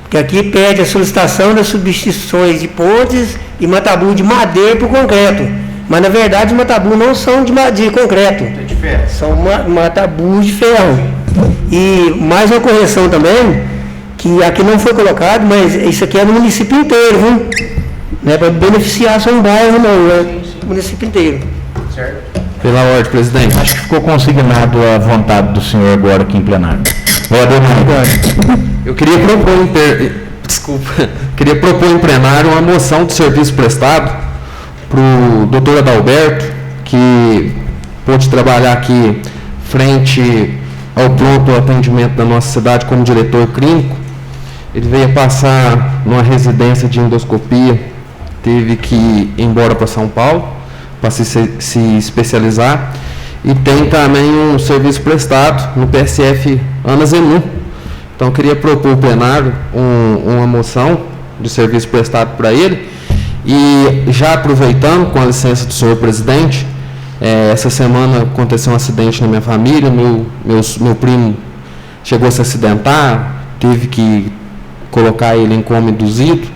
[SPEAKER 6] Que aqui pede a solicitação das substituições de pontes e matabu de madeira por concreto. Mas, na verdade, os matabu não são de concreto.
[SPEAKER 2] É de ferro.
[SPEAKER 6] São matabus de ferro. E mais uma correção também, que aqui não foi colocado, mas isso aqui é no município inteiro, viu? Não é para beneficiar só um bairro, não, é o município inteiro.
[SPEAKER 2] Certo.
[SPEAKER 7] Pela ordem, presidente.
[SPEAKER 2] Acho que ficou consignado a vontade do senhor agora aqui em plenário. Vereador Marco.
[SPEAKER 7] Eu queria propor em plenário uma moção de serviço prestado para o doutor Adalberto, que pôde trabalhar aqui frente ao pronto atendimento da nossa cidade como diretor clínico. Ele veio passar numa residência de endoscopia, teve que ir embora para São Paulo para se especializar, e tem também um serviço prestado no PSF Ana Zenu. Então eu queria propor ao plenário uma moção de serviço prestado para ele, e já aproveitando, com a licença do senhor presidente, essa semana aconteceu um acidente na minha família, meu primo chegou a se acidentar, teve que colocar ele em coma induzido,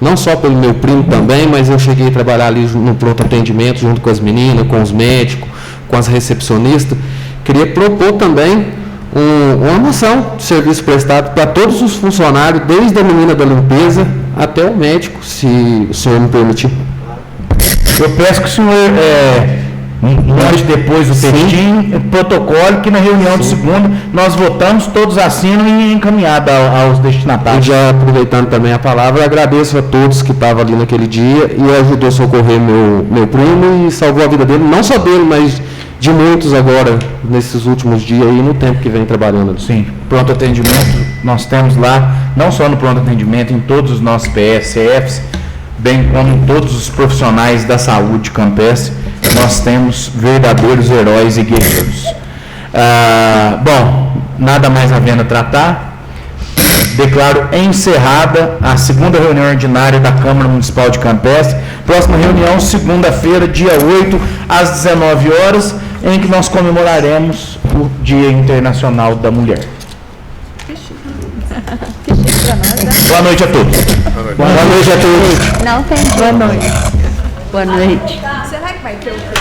[SPEAKER 7] não só pelo meu primo também, mas eu cheguei a trabalhar ali no pronto atendimento, junto com as meninas, com os médicos, com as recepcionistas. Queria propor também uma moção de serviço prestado para todos os funcionários, desde a menina da limpeza até o médico, se o senhor me permitir.
[SPEAKER 2] Eu peço que o senhor Hoje, depois do textinho, protocolo que na reunião de segunda nós votamos, todos assinam e encaminhado aos
[SPEAKER 7] E
[SPEAKER 2] destinatários.
[SPEAKER 7] já aproveitando também a palavra, agradeço a todos que estavam ali naquele dia e ajudou a socorrer meu primo e salvou a vida dele, não só dele, mas de muitos agora, nesses últimos dias aí, no tempo que vem trabalhando ali.
[SPEAKER 2] Sim, pronto atendimento, nós temos lá, não só no pronto atendimento, em todos os nossos PSCFs, bem como em todos os profissionais da saúde campestre, nós temos verdadeiros heróis e guerreiros. Bom, nada mais havendo a tratar, declaro encerrada a segunda reunião ordinária da Câmara Municipal de Campestre. Próxima reunião, segunda-feira, dia 8, às 19 horas, em que nós comemoraremos o Dia Internacional da Mulher. Boa noite a todos.
[SPEAKER 1] Não tem. Boa noite. Boa noite.
[SPEAKER 10] Será que vai ter o